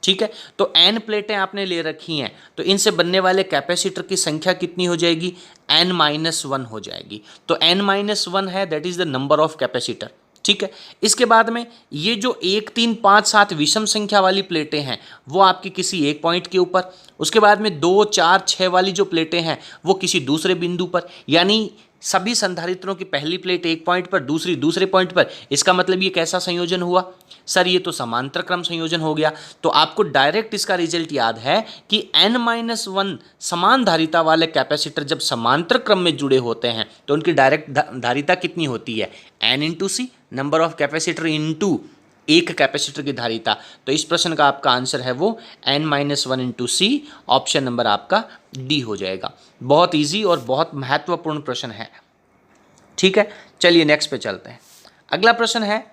ठीक है। तो n प्लेटें आपने ले रखी हैं, तो इनसे बनने वाले कैपेसिटर की संख्या कितनी हो जाएगी, n-1 हो जाएगी। तो n-1 है, that is the number of capacitor, ठीक है। इसके बाद में ये जो 1 3 5 7 विषम संख्या वाली प्लेटें हैं वो आपकी किसी एक पॉइंट के ऊपर, उसके बाद में 2 4 6 वाली जो प्लेटें हैं वो किसी दूसरे बिंदु पर, यानी सभी संधारित्रों की पहली प्लेट एक पॉइंट पर, दूसरी दूसरे पॉइंट पर। इसका मतलब ये कैसा संयोजन हुआ सर? ये तो समांतर क्रम संयोजन हो गया। तो आपको डायरेक्ट इसका रिजल्ट याद है कि n-1 समान धारिता वाले कैपेसिटर जब समांतर क्रम में जुड़े होते हैं तो उनकी डायरेक्ट धारिता कितनी होती है? n into C, number of capacitor into एक कैपेसिटर की धारिता। तो इस प्रश्न का आपका आंसर है वो n-1 इंटू सी, ऑप्शन नंबर आपका डी हो जाएगा। बहुत इजी और बहुत महत्वपूर्ण प्रश्न है। ठीक है, चलिए नेक्स्ट पे चलते हैं। अगला प्रश्न है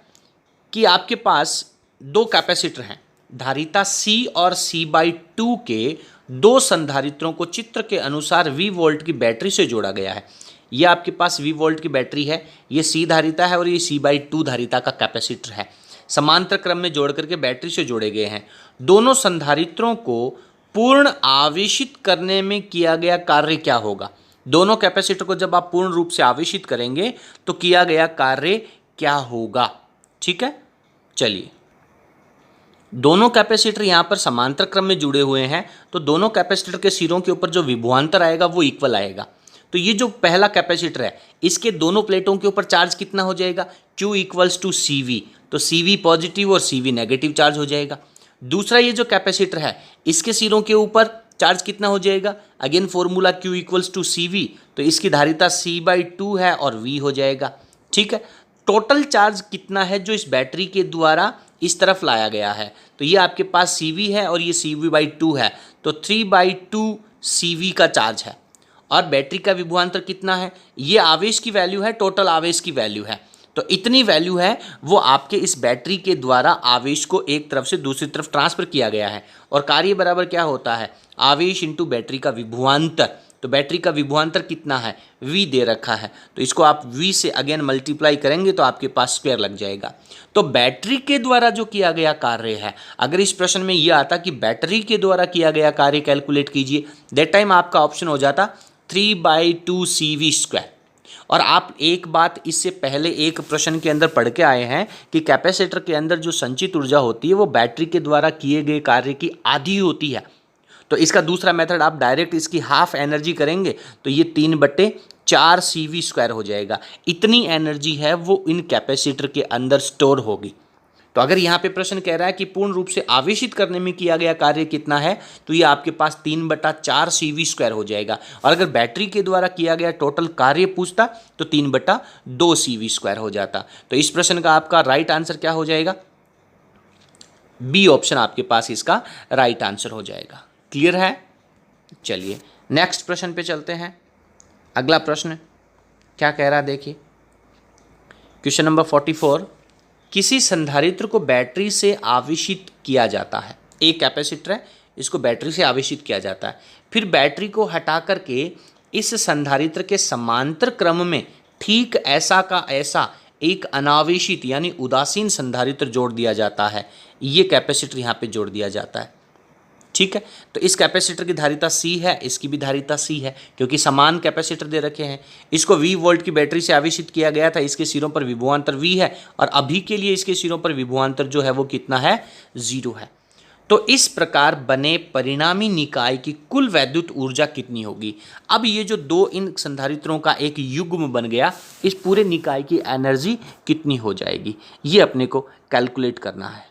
कि आपके पास दो कैपेसिटर हैं, धारिता C और C/2 के दो संधारित्रों को चित्र के अनुसार V वोल्ट की बैटरी से जोड़ा गया है। ये आपके पास V वोल्ट की बैटरी है, ये C धारिता है और ये C/2 धारिता का कैपेसिटर है। समांतर क्रम में जोड़ करके बैटरी से जोड़े गए हैं। दोनों संधारित्रों को पूर्ण आवेशित करने में किया गया कार्य क्या होगा? दोनों कैपेसिटर को जब आप पूर्ण रूप से आवेशित करेंगे तो किया गया कार्य क्या होगा? ठीक है, चलिए दोनों कैपेसिटर यहां पर समांतर क्रम में जुड़े हुए हैं तो दोनों कैपेसिटर के सिरों के ऊपर जो विभवांतर आएगा वो इक्वल आएगा। तो ये जो पहला कैपेसिटर है इसके दोनों प्लेटों के ऊपर चार्ज कितना हो जाएगा? Q इक्वल्स टू CV, तो CV पॉजिटिव और CV नेगेटिव चार्ज हो जाएगा। दूसरा ये जो कैपेसिटर है इसके सिरों के ऊपर चार्ज कितना हो जाएगा? Again formula Q equals to CV, तो इसकी धारिता C/2 है और V हो जाएगा। ठीक है, टोटल चार्ज कितना है जो इस बैटरी के द्वारा इस तरफ लाया गया है? तो ये आपके पास CV है और ये CV/2 है, तो 3/2 CV का चार्ज है। और बैटरी का विभवांतर कितना है? ये आवेश की वैल्यू है, टोटल आवेश की वैल्यू है। तो इतनी वैल्यू है वो आपके इस बैटरी के द्वारा आवेश को एक तरफ से दूसरी तरफ ट्रांसफर किया गया है। और कार्य बराबर क्या होता है? आवेश इंटू बैटरी का विभवांतर। तो बैटरी का विभवांतर कितना है? V दे रखा है, तो इसको आप V से अगेन मल्टीप्लाई करेंगे तो आपके पास स्क्वायर लग जाएगा। तो बैटरी के द्वारा जो किया गया कार्य है, अगर इस प्रश्न में यह आता कि बैटरी के द्वारा किया गया कार्य कैलकुलेट कीजिए, दैट टाइम आपका ऑप्शन हो जाता 3/2 CV²। और आप एक बात इससे पहले एक प्रश्न के अंदर पढ़ के आए हैं कि कैपेसिटर के अंदर जो संचित ऊर्जा होती है वो बैटरी के द्वारा किए गए कार्य की आधी होती है। तो इसका दूसरा मेथड आप डायरेक्ट इसकी हाफ एनर्जी करेंगे तो ये 3/4 CV² हो जाएगा। इतनी एनर्जी है वो इन कैपेसिटर के अंदर स्टोर होगी। तो अगर यहाँ पे प्रश्न कह रहा है कि पूर्ण रूप से आवेशित करने में किया गया कार्य कितना है, तो ये आपके पास 3/4 CV² हो जाएगा। और अगर बैटरी के द्वारा किया गया टोटल कार्य पूछता तो 3/2 CV² हो जाता। तो इस प्रश्न का आपका राइट आंसर क्या हो जाएगा? बी ऑप्शन आपके पास इसका राइट आंसर हो जाएगा। क्लियर है? चलिए नेक्स्ट प्रश्न पे चलते हैं। अगला प्रश्न क्या कह रहा है देखिए, क्वेश्चन नंबर 44। किसी संधारित्र को बैटरी से आवेशित किया जाता है। एक कैपेसिटर है, इसको बैटरी से आवेशित किया जाता है, फिर बैटरी को हटा करके इस संधारित्र के समांतर क्रम में ठीक ऐसा का ऐसा एक अनावेशित यानी उदासीन संधारित्र जोड़ दिया जाता है। ये कैपेसिटर यहाँ पे जोड़ दिया जाता है। ठीक है, तो इस कैपेसिटर की धारिता C है, इसकी भी धारिता C है, क्योंकि समान कैपेसिटर दे रखे हैं। इसको V वोल्ट की बैटरी से आवेशित किया गया था, इसके सिरों पर विभवांतर V है और अभी के लिए इसके सिरों पर विभवांतर जो है वो कितना है? 0 है। तो इस प्रकार बने परिणामी निकाय की कुल वैद्युत ऊर्जा कितनी होगी? अब ये जो दो इन संधारित्रों का एक युग्म बन गया, इस पूरे निकाय की एनर्जी कितनी हो जाएगी, ये अपने को कैलकुलेट करना है।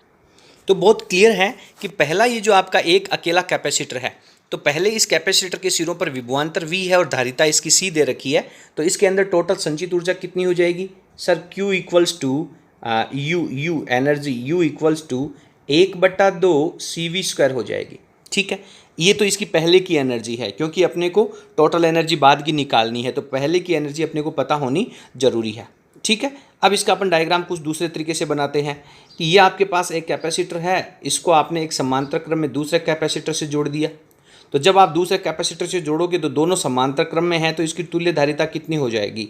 तो बहुत क्लियर है कि पहला ये जो आपका एक अकेला कैपेसिटर है, तो पहले इस कैपेसिटर के सिरों पर विभवांतर V है और धारिता इसकी C दे रखी है, तो इसके अंदर टोटल संचित ऊर्जा कितनी हो जाएगी sir? Q equals to U energy U equals to 1/2 CV² हो जाएगी। ठीक है, ये तो इसकी पहले की एनर्जी है, क्योंकि अपने को टोटल एनर्जी बाद की निकालनी है, तो पहले की एनर्जी अपने को पता होनी जरूरी है। ठीक है, अब इसका अपन डायग्राम कुछ दूसरे तरीके से बनाते हैं कि ये आपके पास एक कैपेसिटर है, इसको आपने एक समांतर क्रम में दूसरे कैपेसिटर से जोड़ दिया। तो जब आप दूसरे कैपेसिटर से जोड़ोगे तो दोनों समांतर क्रम में हैं, तो इसकी तुल्य धारिता कितनी हो जाएगी?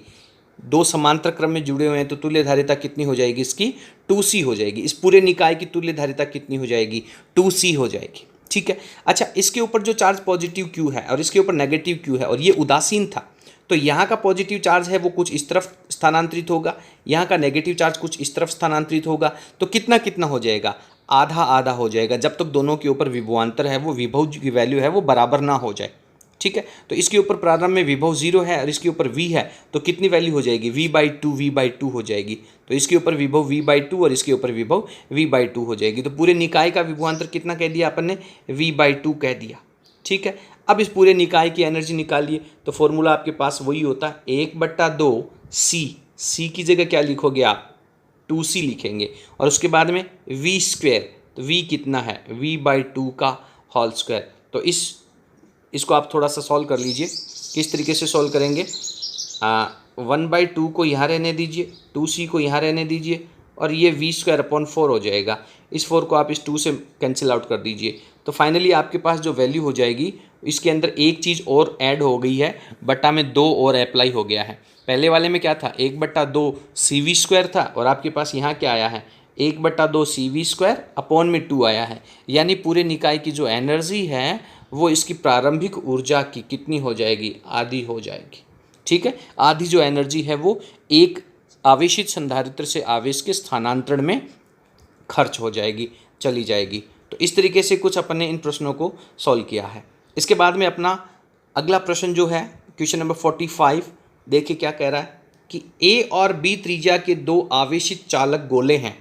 दो समांतर क्रम में जुड़े हुए हैं तो तुल्य धारिता कितनी हो जाएगी? इसकी 2C हो जाएगी। इस पूरे निकाय की तुल्य धारिता कितनी हो जाएगी? 2C हो जाएगी। ठीक है, अच्छा इसके ऊपर जो चार्ज पॉजिटिव Q है और इसके ऊपर नेगेटिव Q है और ये उदासीन था, तो यहाँ का पॉजिटिव चार्ज है वो कुछ इस तरफ स्थानांतरित होगा, यहाँ का नेगेटिव चार्ज कुछ इस तरफ स्थानांतरित होगा, तो कितना कितना हो जाएगा, आधा आधा हो जाएगा, जब तक दोनों के ऊपर विभवांतर है वो विभव की वैल्यू है वो बराबर ना हो जाए। ठीक है, तो इसके ऊपर प्रारंभ में विभव 0 है और इसके ऊपर v है, तो कितनी वैल्यू हो जाएगी, v/2 हो जाएगी। तो इसके ऊपर विभव v/2 और इसके ऊपर विभव v/2 हो जाएगी। तो पूरे निकाय का विभवांतर कितना कह दिया अपन ने, v/2 कह दिया। ठीक है, अब इस पूरे निकाय की एनर्जी निकालिए, तो फॉर्मूला आपके पास वही होता है 1/2 c की जगह क्या लिखोगे आप, 2c लिखेंगे, और उसके बाद में v², तो v कितना है, v/2 का होल स्क्वायर। तो इसको आप थोड़ा सा सॉल्व कर लीजिए। किस तरीके से सॉल्व करेंगे, 1/2 को यहाँ रहने दीजिए, 2c को यहाँ रहने दीजिए, और ये v²/4 हो जाएगा। इस 4 को आप इस 2 से कैंसिल आउट कर दीजिए, तो फाइनली आपके पास जो वैल्यू हो जाएगी, इसके अंदर एक चीज़ और ऐड हो गई है, बटा में 2 और अप्लाई हो गया है। पहले वाले में क्या था, 1/2 cv² था, और आपके पास यहाँ क्या आया है, 1/2 cv²/2 आया है। यानी पूरे निकाय की जो एनर्जी है वो इसकी प्रारंभिक ऊर्जा की कितनी हो जाएगी, आधी हो जाएगी। ठीक है, आधी जो एनर्जी है वो एक आवेशित संधारित्र से आवेश के स्थानांतरण में खर्च हो जाएगी, चली जाएगी। तो इस तरीके से कुछ अपन ने इन प्रश्नों को सॉल्व किया है। इसके बाद में अपना अगला प्रश्न जो है क्वेश्चन नंबर 45, देखिए क्या कह रहा है कि ए और बी त्रिज्या के दो आवेशित चालक गोले हैं।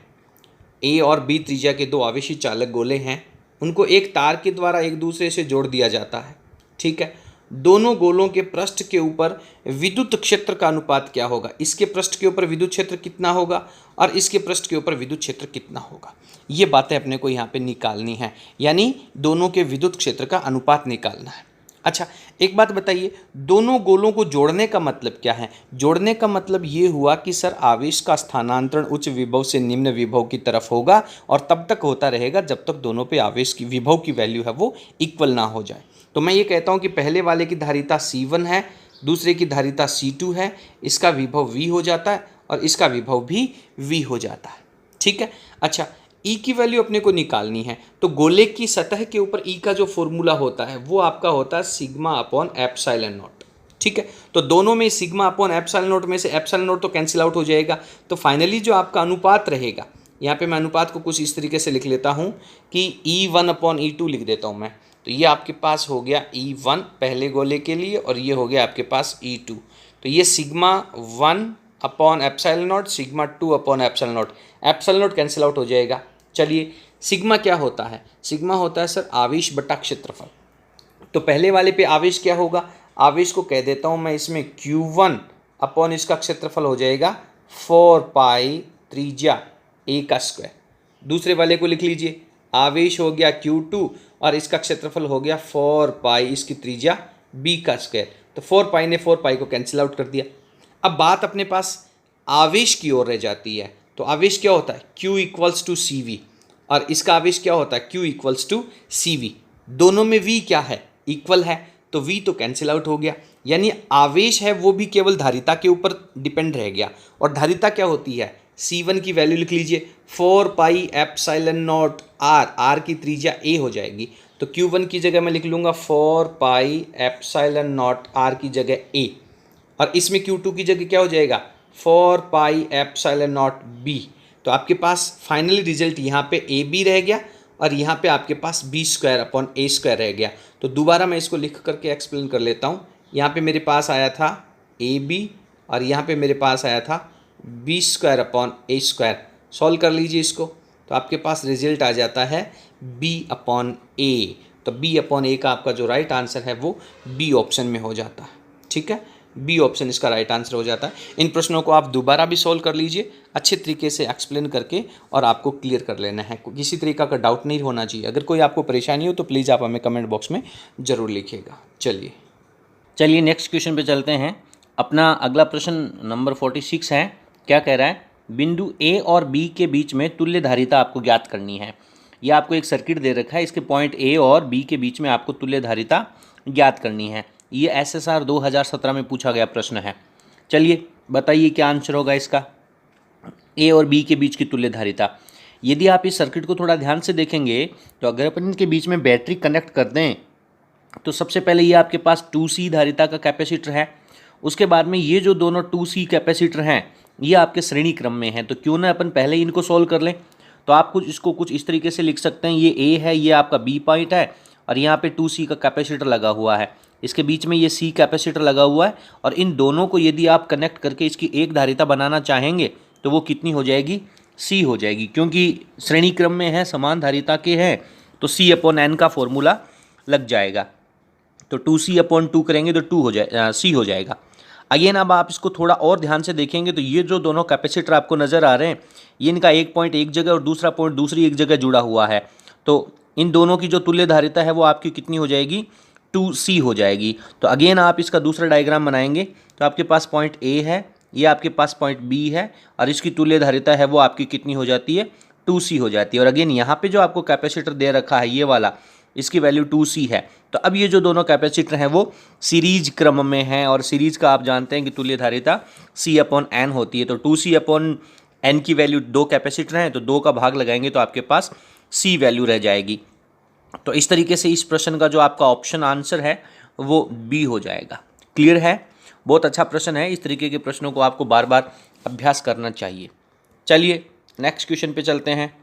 ए और बी त्रिज्या के दो आवेशित चालक गोले हैं, उनको एक तार के द्वारा एक दूसरे से जोड़ दिया जाता है। ठीक है, दोनों गोलों के पृष्ठ के ऊपर विद्युत क्षेत्र का अनुपात क्या होगा, इसके पृष्ठ के ऊपर विद्युत क्षेत्र कितना होगा और इसके पृष्ठ के ऊपर विद्युत क्षेत्र कितना होगा, ये बातें अपने को यहाँ पे निकालनी है। यानी दोनों के विद्युत क्षेत्र का अनुपात निकालना है। अच्छा, एक बात बताइए, दोनों गोलों को जोड़ने का मतलब क्या है? जोड़ने का मतलब ये हुआ कि सर आवेश का स्थानांतरण उच्च विभव से निम्न विभव की तरफ होगा, और तब तक होता रहेगा जब तक दोनों पे आवेश की विभव की वैल्यू है वो इक्वल ना हो जाए। तो मैं ये कहता हूँ कि पहले वाले की धारिता C1 है, दूसरे की धारिता C2 है, इसका विभव V हो जाता है और इसका विभव भी V हो जाता है। ठीक है, अच्छा, E की वैल्यू अपने को निकालनी है, तो गोले की सतह के ऊपर E का जो फॉर्मूला होता है वो आपका होता है σ/ε0। ठीक है, तो दोनों में σ/ε0 में से ε0 तो कैंसिल आउट हो जाएगा। तो फाइनली जो आपका अनुपात रहेगा, यहाँ पे मैं अनुपात को कुछ इस तरीके से लिख लेता हूँ कि E1/E2 लिख देता हूँ मैं। तो ये आपके पास हो गया E1 पहले गोले के लिए, और ये हो गया आपके पास E2। तो ये σ1/ε0, σ2/ε0, ε0 कैंसिल आउट हो जाएगा। चलिए, सिग्मा क्या होता है? सिग्मा होता है सर आवेश बटा क्षेत्रफल। तो पहले वाले पे आवेश क्या होगा, आवेश को कह देता हूँ मैं इसमें Q1 अपॉन इसका क्षेत्रफल हो जाएगा 4 पाई त्रिज्या A का स्क्वायर। दूसरे वाले को लिख लीजिए, आवेश हो गया Q2 और इसका क्षेत्रफल हो गया 4 पाई इसकी त्रिज्या B का स्क्वायर। तो 4 पाई ने 4 पाई को कैंसिल आउट कर दिया। अब बात अपने पास आवेश की ओर रह जाती है। तो आवेश क्या होता है, Q = CV, और इसका आवेश क्या होता है, Q = CV। दोनों में V क्या है, इक्वल है, तो V तो कैंसिल आउट हो गया। यानी आवेश है वो भी केवल धारिता के ऊपर डिपेंड रह गया। और धारिता क्या होती है, C1 की वैल्यू लिख लीजिए 4 पाई ε0 R, R की त्रिज्या A हो जाएगी। तो Q1 की जगह मैं लिख लूँगा 4 पाई ε0 R की जगह A, और इसमें Q2 की जगह क्या हो जाएगा 4 पाई ε0 B। तो आपके पास फाइनली रिजल्ट यहाँ पे AB रह गया और यहाँ पे आपके पास B²/A² रह गया। तो दोबारा मैं इसको लिख करके एक्सप्लेन कर लेता हूँ। यहाँ पे मेरे पास आया था AB और यहाँ पे मेरे पास आया था B²/A²। सॉल्व कर लीजिए इसको, तो आपके पास रिजल्ट आ जाता है B/A। तो B/A का आपका जो राइट आंसर है वो B ऑप्शन में हो जाता है। ठीक है, बी ऑप्शन इसका राइट आंसर हो जाता है। इन प्रश्नों को आप दोबारा भी सॉल्व कर लीजिए अच्छे तरीके से एक्सप्लेन करके, और आपको क्लियर कर लेना है। किसी तरीका का डाउट नहीं होना चाहिए। अगर कोई आपको परेशानी हो तो प्लीज़ आप हमें कमेंट बॉक्स में ज़रूर लिखिएगा। चलिए नेक्स्ट क्वेश्चन पे चलते हैं। अपना अगला प्रश्न नंबर 46 है। क्या कह रहा है, बिंदु ए और बी के बीच में तुल्य धारिता आपको ज्ञात करनी है। यह आपको एक सर्किट दे रखा है, इसके पॉइंट ए और बी के बीच में आपको तुल्य धारिता ज्ञात करनी है। ये SSR 2017 में पूछा गया प्रश्न है। चलिए बताइए क्या आंसर होगा इसका। ए और बी के बीच की तुल्य धारिता, यदि आप इस सर्किट को थोड़ा ध्यान से देखेंगे तो अगर अपन इनके बीच में बैटरी कनेक्ट कर दें तो सबसे पहले ये आपके पास 2C धारिता का कैपेसिटर है, उसके बाद में ये जो दोनों 2C कैपेसिटर हैं ये आपके श्रेणी क्रम में हैं, तो क्यों ना अपन पहले ही इनको सॉल्व कर लें। तो आप इसको कुछ इस तरीके से लिख सकते हैं, ये A है, ये आपका B पॉइंट है और यहाँ पे 2C का कैपेसिटर लगा हुआ है, इसके बीच में ये C कैपेसिटर लगा हुआ है और इन दोनों को यदि आप कनेक्ट करके इसकी एक धारिता बनाना चाहेंगे तो वो कितनी हो जाएगी, C हो जाएगी, क्योंकि श्रेणी क्रम में है, समान धारिता के हैं, तो C/N का फॉर्मूला लग जाएगा। तो 2C/2 करेंगे तो C हो जाएगा। अगेन अब आप इसको थोड़ा और ध्यान से देखेंगे तो ये जो दोनों कैपेसिटर आपको नज़र आ रहे हैं ये इनका एक पॉइंट एक जगह और दूसरा पॉइंट दूसरी एक जगह जुड़ा हुआ है, तो इन दोनों की जो तुल्य धारिता है वो आपकी कितनी हो जाएगी, 2C हो जाएगी। तो अगेन आप इसका दूसरा डायग्राम बनाएंगे तो आपके पास पॉइंट A है, ये आपके पास पॉइंट B है और इसकी तुल्य धारिता है वो आपकी कितनी हो जाती है, 2C हो जाती है। और अगेन यहाँ पे जो आपको कैपेसिटर दे रखा है ये वाला, इसकी वैल्यू 2C है। तो अब ये जो दोनों कैपेसिटर हैं वो सीरीज क्रम में हैं और सीरीज का आप जानते हैं कि तुल्य धारिता C/N होती है। तो 2C/N की वैल्यू 2 कैपेसिटर हैं तो 2 का भाग लगाएंगे तो आपके पास C वैल्यू रह जाएगी। तो इस तरीके से इस प्रश्न का जो आपका ऑप्शन आंसर है वो B हो जाएगा। क्लियर है? बहुत अच्छा प्रश्न है, इस तरीके के प्रश्नों को आपको बार बार अभ्यास करना चाहिए। चलिए नेक्स्ट क्वेश्चन पे चलते हैं।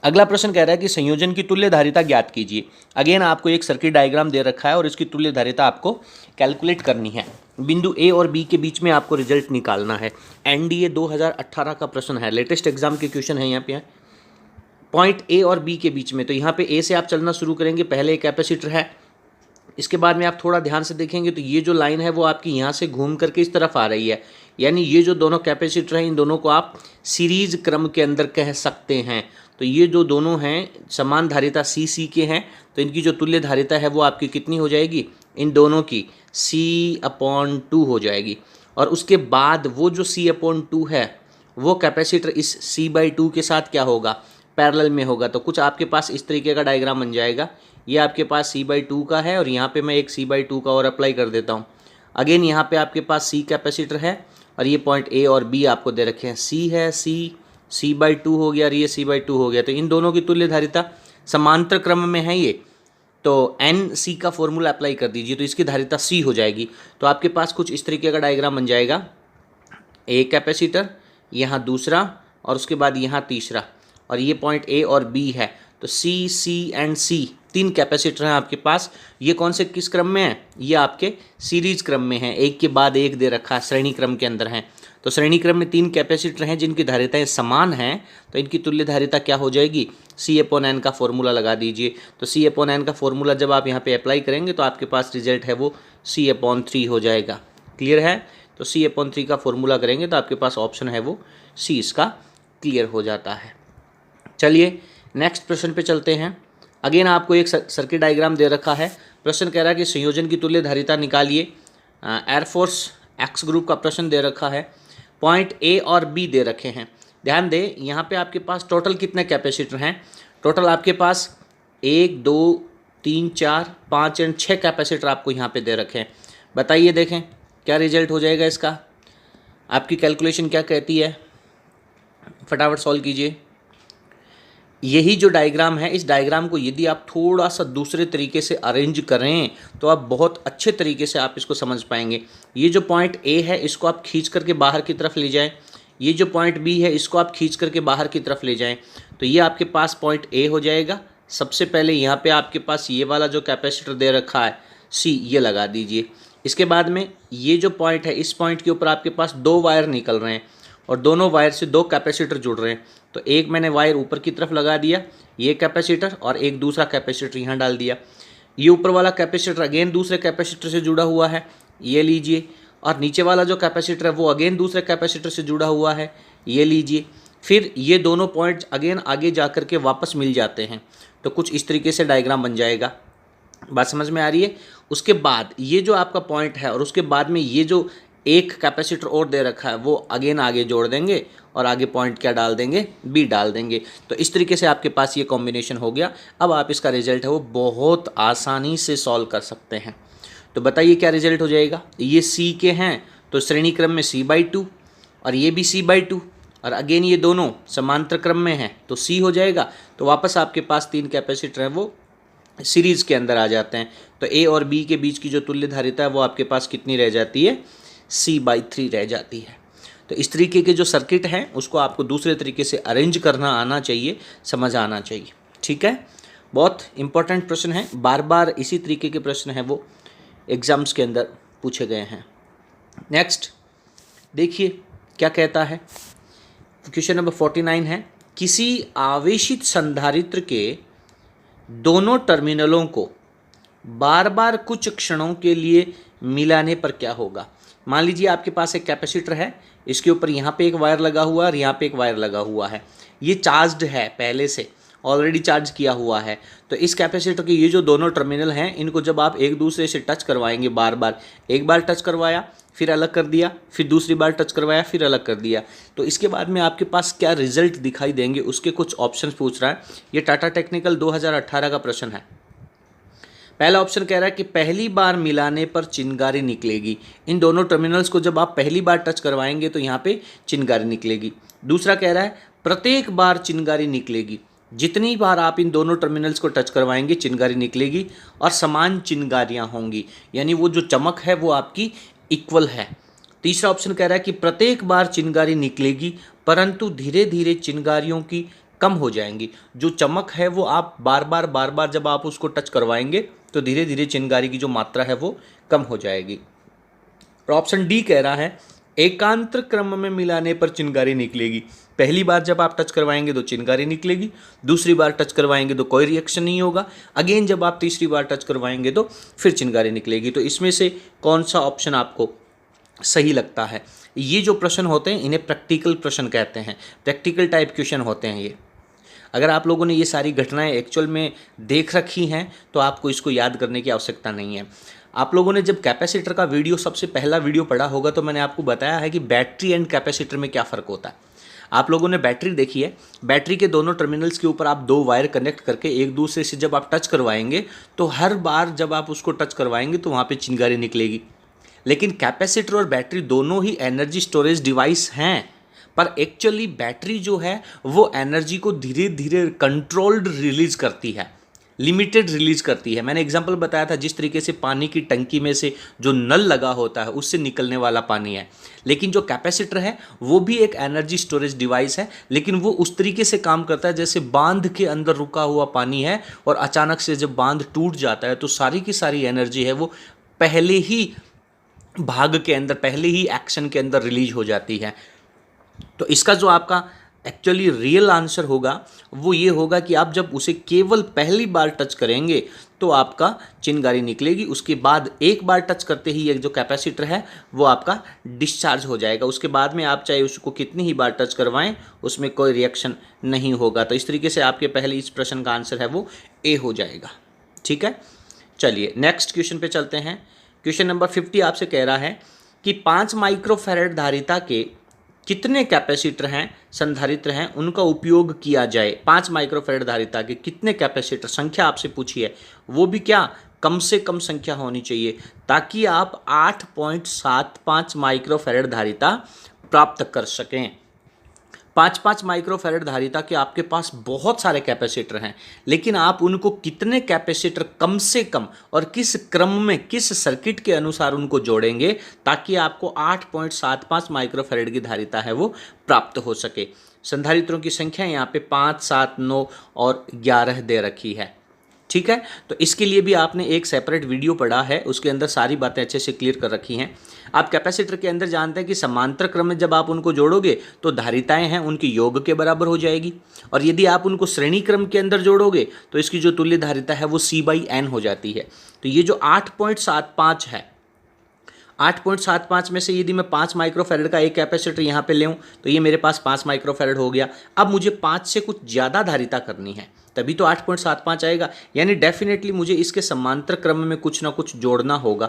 अगला प्रश्न कह रहा है कि संयोजन की तुल्य धारिता ज्ञात कीजिए। अगेन आपको एक सर्किट डायग्राम दे रखा है और इसकी तुल्य धारिता आपको कैलकुलेट करनी है। बिंदु A और B के बीच में आपको रिजल्ट निकालना है। NDA 2018 का प्रश्न है, लेटेस्ट एग्जाम के क्वेश्चन है यहाँ पे। पॉइंट A और B के बीच में, तो यहाँ पे A से आप चलना शुरू करेंगे, पहले एक कैपेसिटर है, इसके बाद में आप थोड़ा ध्यान से देखेंगे तो ये जो लाइन है वो आपकी यहाँ से घूम करके इस तरफ आ रही है, यानी ये जो दोनों कैपेसिटर हैं इन दोनों को आप सीरीज क्रम के अंदर कह सकते हैं। तो ये जो दोनों हैं समान धारिता C के हैं, तो इनकी जो तुल्य धारिता है वो आपकी कितनी हो जाएगी, इन दोनों की C/2 हो जाएगी। और उसके बाद वो जो C/2 है वो कैपेसिटर इस C/2 के साथ क्या होगा, पैरेलल में होगा। तो कुछ आपके पास इस तरीके का डायग्राम बन जाएगा, ये आपके पास C/2 का है और यहाँ पे मैं एक C/2 का और अप्लाई कर देता हूँ। अगेन यहाँ पे आपके पास C कैपेसिटर है और ये पॉइंट A और B आपको दे रखे हैं, C है, C/2 हो गया और ये C/2 हो गया। तो इन दोनों की तुल्य धारिता समांतर क्रम में है ये, तो NC का फॉर्मूला अप्लाई कर दीजिए तो इसकी धारिता C हो जाएगी। तो आपके पास कुछ इस तरीके का डायग्राम बन जाएगा, एक कैपेसिटर, यहाँ दूसरा और उसके बाद यहाँ तीसरा, और ये पॉइंट A और B है। तो C एंड C तीन कैपेसिटर हैं आपके पास। ये कौन से किस क्रम में है, ये आपके सीरीज क्रम में है, एक के बाद एक दे रखा है, श्रेणी क्रम के अंदर हैं। तो श्रेणी क्रम में तीन कैपेसिटर हैं जिनकी धारिताएं समान हैं, तो इनकी तुल्य धारिता क्या हो जाएगी, C/N का फॉर्मूला लगा दीजिए। तो C/N का फॉर्मूला जब आप यहाँ पे अप्लाई करेंगे तो आपके पास रिजल्ट है वो C/3 हो जाएगा। क्लियर है? तो C/3 का फॉर्मूला करेंगे तो आपके पास ऑप्शन है वो C इसका क्लियर हो जाता है। चलिए नेक्स्ट प्रश्न पे चलते हैं। अगेन आपको एक सर्किट डायग्राम दे रखा है, प्रश्न कह रहा है कि संयोजन की तुल्य धारिता निकालिए। एयरफोर्स एक्स ग्रुप का प्रश्न दे रखा है, पॉइंट A और B दे रखे हैं। ध्यान दें यहाँ पे आपके पास टोटल कितने कैपेसिटर हैं, टोटल आपके पास 1 2 3 4 5 एंड 6 कैपेसिटर आपको यहाँ पे दे रखे हैं। बताइए देखें क्या रिजल्ट हो जाएगा इसका, आपकी कैलकुलेशन क्या कहती है, फटाफट सॉल्व कीजिए। यही जो डायग्राम है, इस डायग्राम को यदि आप थोड़ा सा दूसरे तरीके से अरेंज करें तो आप बहुत अच्छे तरीके से आप इसको समझ पाएंगे। ये जो पॉइंट A है इसको आप खींच करके बाहर की तरफ ले जाएं, ये जो पॉइंट B है इसको आप खींच करके बाहर की तरफ ले जाएं, तो ये आपके पास पॉइंट A हो जाएगा। सबसे पहले यहाँ पे आपके पास ये वाला जो कैपेसिटर दे रखा है C, ये लगा दीजिए। इसके बाद में ये जो पॉइंट है, इस पॉइंट के ऊपर आपके पास 2 वायर निकल रहे हैं और दोनों वायर से 2 कैपेसिटर जुड़ रहे हैं। तो एक मैंने वायर ऊपर की तरफ लगा दिया, ये कैपेसिटर, और एक दूसरा कैपेसिटर यहाँ डाल दिया। ये ऊपर वाला कैपेसिटर अगेन दूसरे कैपेसिटर से जुड़ा हुआ है, ये लीजिए, और नीचे वाला जो कैपेसिटर है वो अगेन दूसरे कैपेसिटर से जुड़ा हुआ है, ये लीजिए। फिर ये दोनों पॉइंट्स अगेन आगे जा कर के वापस मिल जाते हैं। तो कुछ इस तरीके से डायग्राम बन जाएगा, बात समझ में आ रही है। उसके बाद ये जो आपका पॉइंट है और उसके बाद में ये जो एक कैपेसिटर और दे रखा है वो अगेन आगे जोड़ देंगे और आगे पॉइंट क्या डाल देंगे, B डाल देंगे। तो इस तरीके से आपके पास ये कॉम्बिनेशन हो गया। अब आप इसका रिजल्ट है वो बहुत आसानी से सॉल्व कर सकते हैं। तो बताइए क्या रिजल्ट हो जाएगा। ये C के हैं तो श्रेणी क्रम में C/2 और ये भी C/2, और अगेन ये दोनों समांतर क्रम में हैं तो C हो जाएगा। तो वापस आपके पास 3 कैपेसिटर हैं वो सीरीज़ के अंदर आ जाते हैं। तो ए और बी के बीच की जो तुल्य धारिता है वो आपके पास कितनी रह जाती है, C/3 रह जाती है। तो इस तरीके के जो सर्किट हैं उसको आपको दूसरे तरीके से अरेंज करना आना चाहिए, समझ आना चाहिए। ठीक है, बहुत इंपॉर्टेंट प्रश्न है, बार बार इसी तरीके के प्रश्न हैं वो एग्जाम्स के अंदर पूछे गए हैं। नेक्स्ट देखिए क्या कहता है, क्वेश्चन नंबर 49 है, किसी आवेशित संधारित्र के दोनों टर्मिनलों को बार बार कुछ क्षणों के लिए मिलाने पर क्या होगा। मान लीजिए आपके पास एक कैपेसिटर है, इसके ऊपर यहाँ पे एक वायर लगा हुआ है और यहाँ पे एक वायर लगा हुआ है, ये चार्ज्ड है, पहले से ऑलरेडी चार्ज किया हुआ है। तो इस कैपेसिटर के ये जो दोनों टर्मिनल हैं इनको जब आप एक दूसरे से टच करवाएंगे, बार बार, एक बार टच करवाया फिर अलग कर दिया, फिर दूसरी बार टच करवाया फिर अलग कर दिया, तो इसके बाद में आपके पास क्या रिजल्ट दिखाई देंगे उसके कुछ ऑप्शंस पूछ रहा है। ये टाटा टेक्निकल 2018 का प्रश्न है। पहला ऑप्शन कह रहा है कि पहली बार मिलाने पर चिंगारी निकलेगी। इन दोनों टर्मिनल्स को जब आप पहली बार टच करवाएंगे तो यहाँ पे चिंगारी निकलेगी। दूसरा कह रहा है प्रत्येक बार चिंगारी निकलेगी, जितनी बार आप इन दोनों टर्मिनल्स को टच करवाएंगे चिंगारी निकलेगी और समान चिंगारियाँ होंगी, यानी वो जो चमक है वो आपकी इक्वल है। तीसरा ऑप्शन कह रहा है कि प्रत्येक बार चिंगारी निकलेगी परंतु धीरे धीरे चिंगारियों की कम हो जाएंगी। जो चमक है वो आप बार बार जब आप उसको टच करवाएंगे तो धीरे धीरे चिंगारी की जो मात्रा है वो कम हो जाएगी। और ऑप्शन डी कह रहा है एकांतर क्रम में मिलाने पर चिंगारी निकलेगी। पहली बार जब आप टच करवाएंगे तो चिंगारी निकलेगी, दूसरी बार टच करवाएंगे तो कोई रिएक्शन नहीं होगा, अगेन जब आप तीसरी बार टच करवाएंगे तो फिर चिंगारी निकलेगी। तो इसमें से कौन सा ऑप्शन आपको सही लगता है। ये जो प्रश्न होते हैं इन्हें प्रैक्टिकल प्रश्न कहते हैं, प्रैक्टिकल टाइप क्वेश्चन होते हैं ये। अगर आप लोगों ने ये सारी घटनाएं एक्चुअल में देख रखी हैं तो आपको इसको याद करने की आवश्यकता नहीं है। आप लोगों ने जब कैपेसिटर का वीडियो सबसे पहला वीडियो पढ़ा होगा तो मैंने आपको बताया है कि बैटरी एंड कैपेसिटर में क्या फ़र्क होता है। आप लोगों ने बैटरी देखी है, बैटरी के दोनों टर्मिनल्स के ऊपर आप दो वायर कनेक्ट करके एक दूसरे से जब आप टच करवाएंगे तो हर बार जब आप उसको टच करवाएंगे तो वहाँ पे चिंगारी निकलेगी। लेकिन कैपेसिटर और बैटरी दोनों ही एनर्जी स्टोरेज डिवाइस हैं, पर एक्चुअली बैटरी जो है वो एनर्जी को धीरे धीरे कंट्रोल्ड रिलीज करती है, लिमिटेड रिलीज करती है। मैंने एग्जांपल बताया था जिस तरीके से पानी की टंकी में से जो नल लगा होता है उससे निकलने वाला पानी है, लेकिन जो कैपेसिटर है वो भी एक एनर्जी स्टोरेज डिवाइस है, लेकिन वो उस तरीके से काम करता है जैसे बांध के अंदर रुका हुआ पानी है और अचानक से जब बांध टूट जाता है तो सारी की सारी एनर्जी है वो पहले ही भाग के अंदर, पहले ही एक्शन के अंदर रिलीज हो जाती है। तो इसका जो आपका एक्चुअली रियल आंसर होगा वो ये होगा कि आप जब उसे केवल पहली बार टच करेंगे तो आपका चिंगारी निकलेगी, उसके बाद एक बार टच करते ही एक जो कैपेसिटर है वो आपका डिस्चार्ज हो जाएगा। उसके बाद में आप चाहे उसको कितनी ही बार टच करवाएं उसमें कोई रिएक्शन नहीं होगा। तो इस तरीके से आपके पहले इस प्रश्न का आंसर है वो ए हो जाएगा। ठीक है, चलिए नेक्स्ट क्वेश्चन पे चलते हैं। क्वेश्चन नंबर 50 आपसे कह रहा है कि 5 माइक्रोफैराड धारिता के कितने कैपेसिटर हैं, संधारित्र हैं, उनका उपयोग किया जाए। 5 माइक्रोफैराड धारिता के कितने कैपेसिटर, संख्या आपसे पूछी है, वो भी क्या कम से कम संख्या होनी चाहिए ताकि आप 8.75 माइक्रोफैराड धारिता प्राप्त कर सकें। 5-5 माइक्रोफैराड धारिता के आपके पास बहुत सारे कैपेसिटर हैं, लेकिन आप उनको कितने कैपेसिटर कम से कम और किस क्रम में, किस सर्किट के अनुसार उनको जोड़ेंगे ताकि आपको 8.75 माइक्रोफैराड की धारिता है वो प्राप्त हो सके। संधारित्रों की संख्या यहाँ पे 5, 7, 9 और 11 दे रखी है। ठीक है, तो इसके लिए भी आपने एक सेपरेट वीडियो पढ़ा है, उसके अंदर सारी बातें अच्छे से क्लियर कर रखी हैं। आप कैपेसिटर के अंदर जानते हैं कि समांतर क्रम में जब आप उनको जोड़ोगे तो धारिताएं हैं उनकी योग के बराबर हो जाएगी, और यदि आप उनको श्रेणी क्रम के अंदर जोड़ोगे तो इसकी जो तुल्य धारिता है वो C/N हो जाती है। तो ये जो 8.75 है, 8.75 में से यदि मैं 5 माइक्रोफैराड का एक कैपेसिटर यहाँ पे लेऊँ तो ये मेरे पास 5 माइक्रोफैराड हो गया। अब मुझे 5 से कुछ ज़्यादा धारिता करनी है तभी तो 8.75 आएगा, यानी डेफिनेटली मुझे इसके समांतर क्रम में कुछ ना कुछ जोड़ना होगा।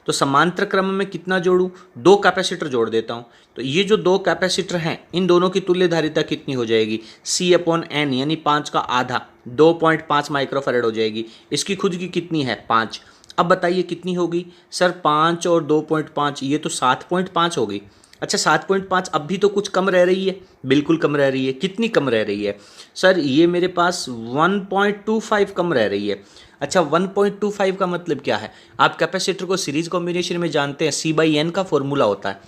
तो समांतर क्रम में कितना जोड़ूं, 2 कैपेसिटर जोड़ देता हूं। तो ये जो 2 कैपेसिटर हैं इन दोनों की तुल्य धारिता कितनी हो जाएगी, C/N यानी 5 का आधा, 2.5 माइक्रोफैराड हो जाएगी। इसकी खुद की कितनी है, 5। अब बताइए कितनी होगी सर, 5 और 2.5 ये तो 7.5 हो गई। अच्छा 7.5 अब भी तो कुछ कम रह रही है, बिल्कुल कम रह रही है। कितनी कम रह रही है सर, ये मेरे पास 1.25 कम रह रही है। अच्छा 1.25 का मतलब क्या है? आप कैपेसिटर को सीरीज कॉम्बिनेशन में जानते हैं, C/N का फॉर्मूला होता है।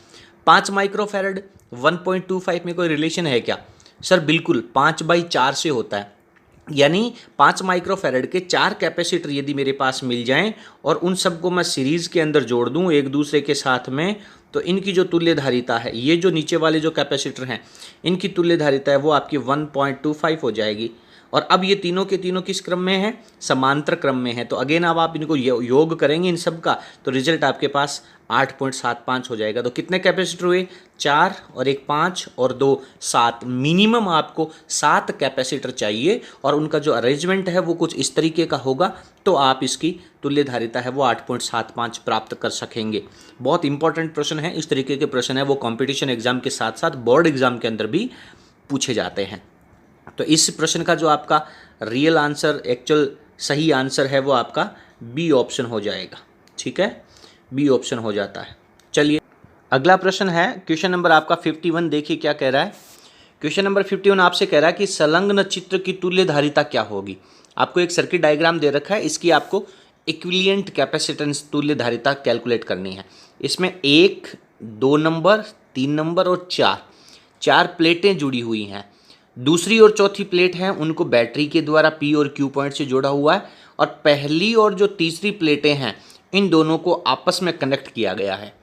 5 माइक्रोफैरड 1.25 में कोई रिलेशन है क्या? सर बिल्कुल, 5/4 से होता है। यानी 5 माइक्रोफैरड के 4 कैपेसिटर यदि मेरे पास मिल जाएं और उन सबको मैं सीरीज़ के अंदर जोड़ दूं एक दूसरे के साथ में, तो इनकी जो तुल्य धारिता है, ये जो नीचे वाले जो कैपेसिटर हैं इनकी तुल्य धारिता है वो आपकी 1.25 हो जाएगी। और अब ये तीनों के तीनों किस क्रम में हैं? समांतर क्रम में है। तो अगेन अब आप इनको योग करेंगे इन सब का, तो रिजल्ट आपके पास 8.75 हो जाएगा। तो कितने कैपेसिटर हुए? 4 और एक 5 और 2 7। मिनिमम आपको 7 कैपेसिटर चाहिए और उनका जो अरेंजमेंट है वो कुछ इस तरीके का होगा, तो आप इसकी तुल्य धारिता है वो 8.75 प्राप्त कर सकेंगे। बहुत इंपॉर्टेंट प्रश्न है, इस तरीके के प्रश्न है वो कंपटीशन एग्जाम के साथ साथ बोर्ड एग्जाम के अंदर भी पूछे जाते हैं। तो इस प्रश्न का जो आपका रियल आंसर, एक्चुअल सही आंसर है वो आपका बी ऑप्शन हो जाएगा। ठीक है, बी ऑप्शन हो जाता है। चलिए अगला प्रश्न है क्वेश्चन नंबर आपका 51। देखिए क्या कह रहा है। क्वेश्चन नंबर 51 आपसे कह रहा है कि संलग्न चित्र की तुल्य धारिता क्या होगी। आपको एक सर्किट डायग्राम दे रखा है, इसकी आपको इक्विलिएंट कैपेसिटेंस तुल्य धारिता कैलकुलेट करनी है। इसमें 1, 2 नंबर, 3 नंबर और 4 प्लेटें जुड़ी हुई हैं। दूसरी और चौथी प्लेट हैं उनको बैटरी के द्वारा P और Q पॉइंट से जोड़ा हुआ है, और पहली और जो तीसरी प्लेटें हैं इन दोनों को आपस में कनेक्ट किया गया है।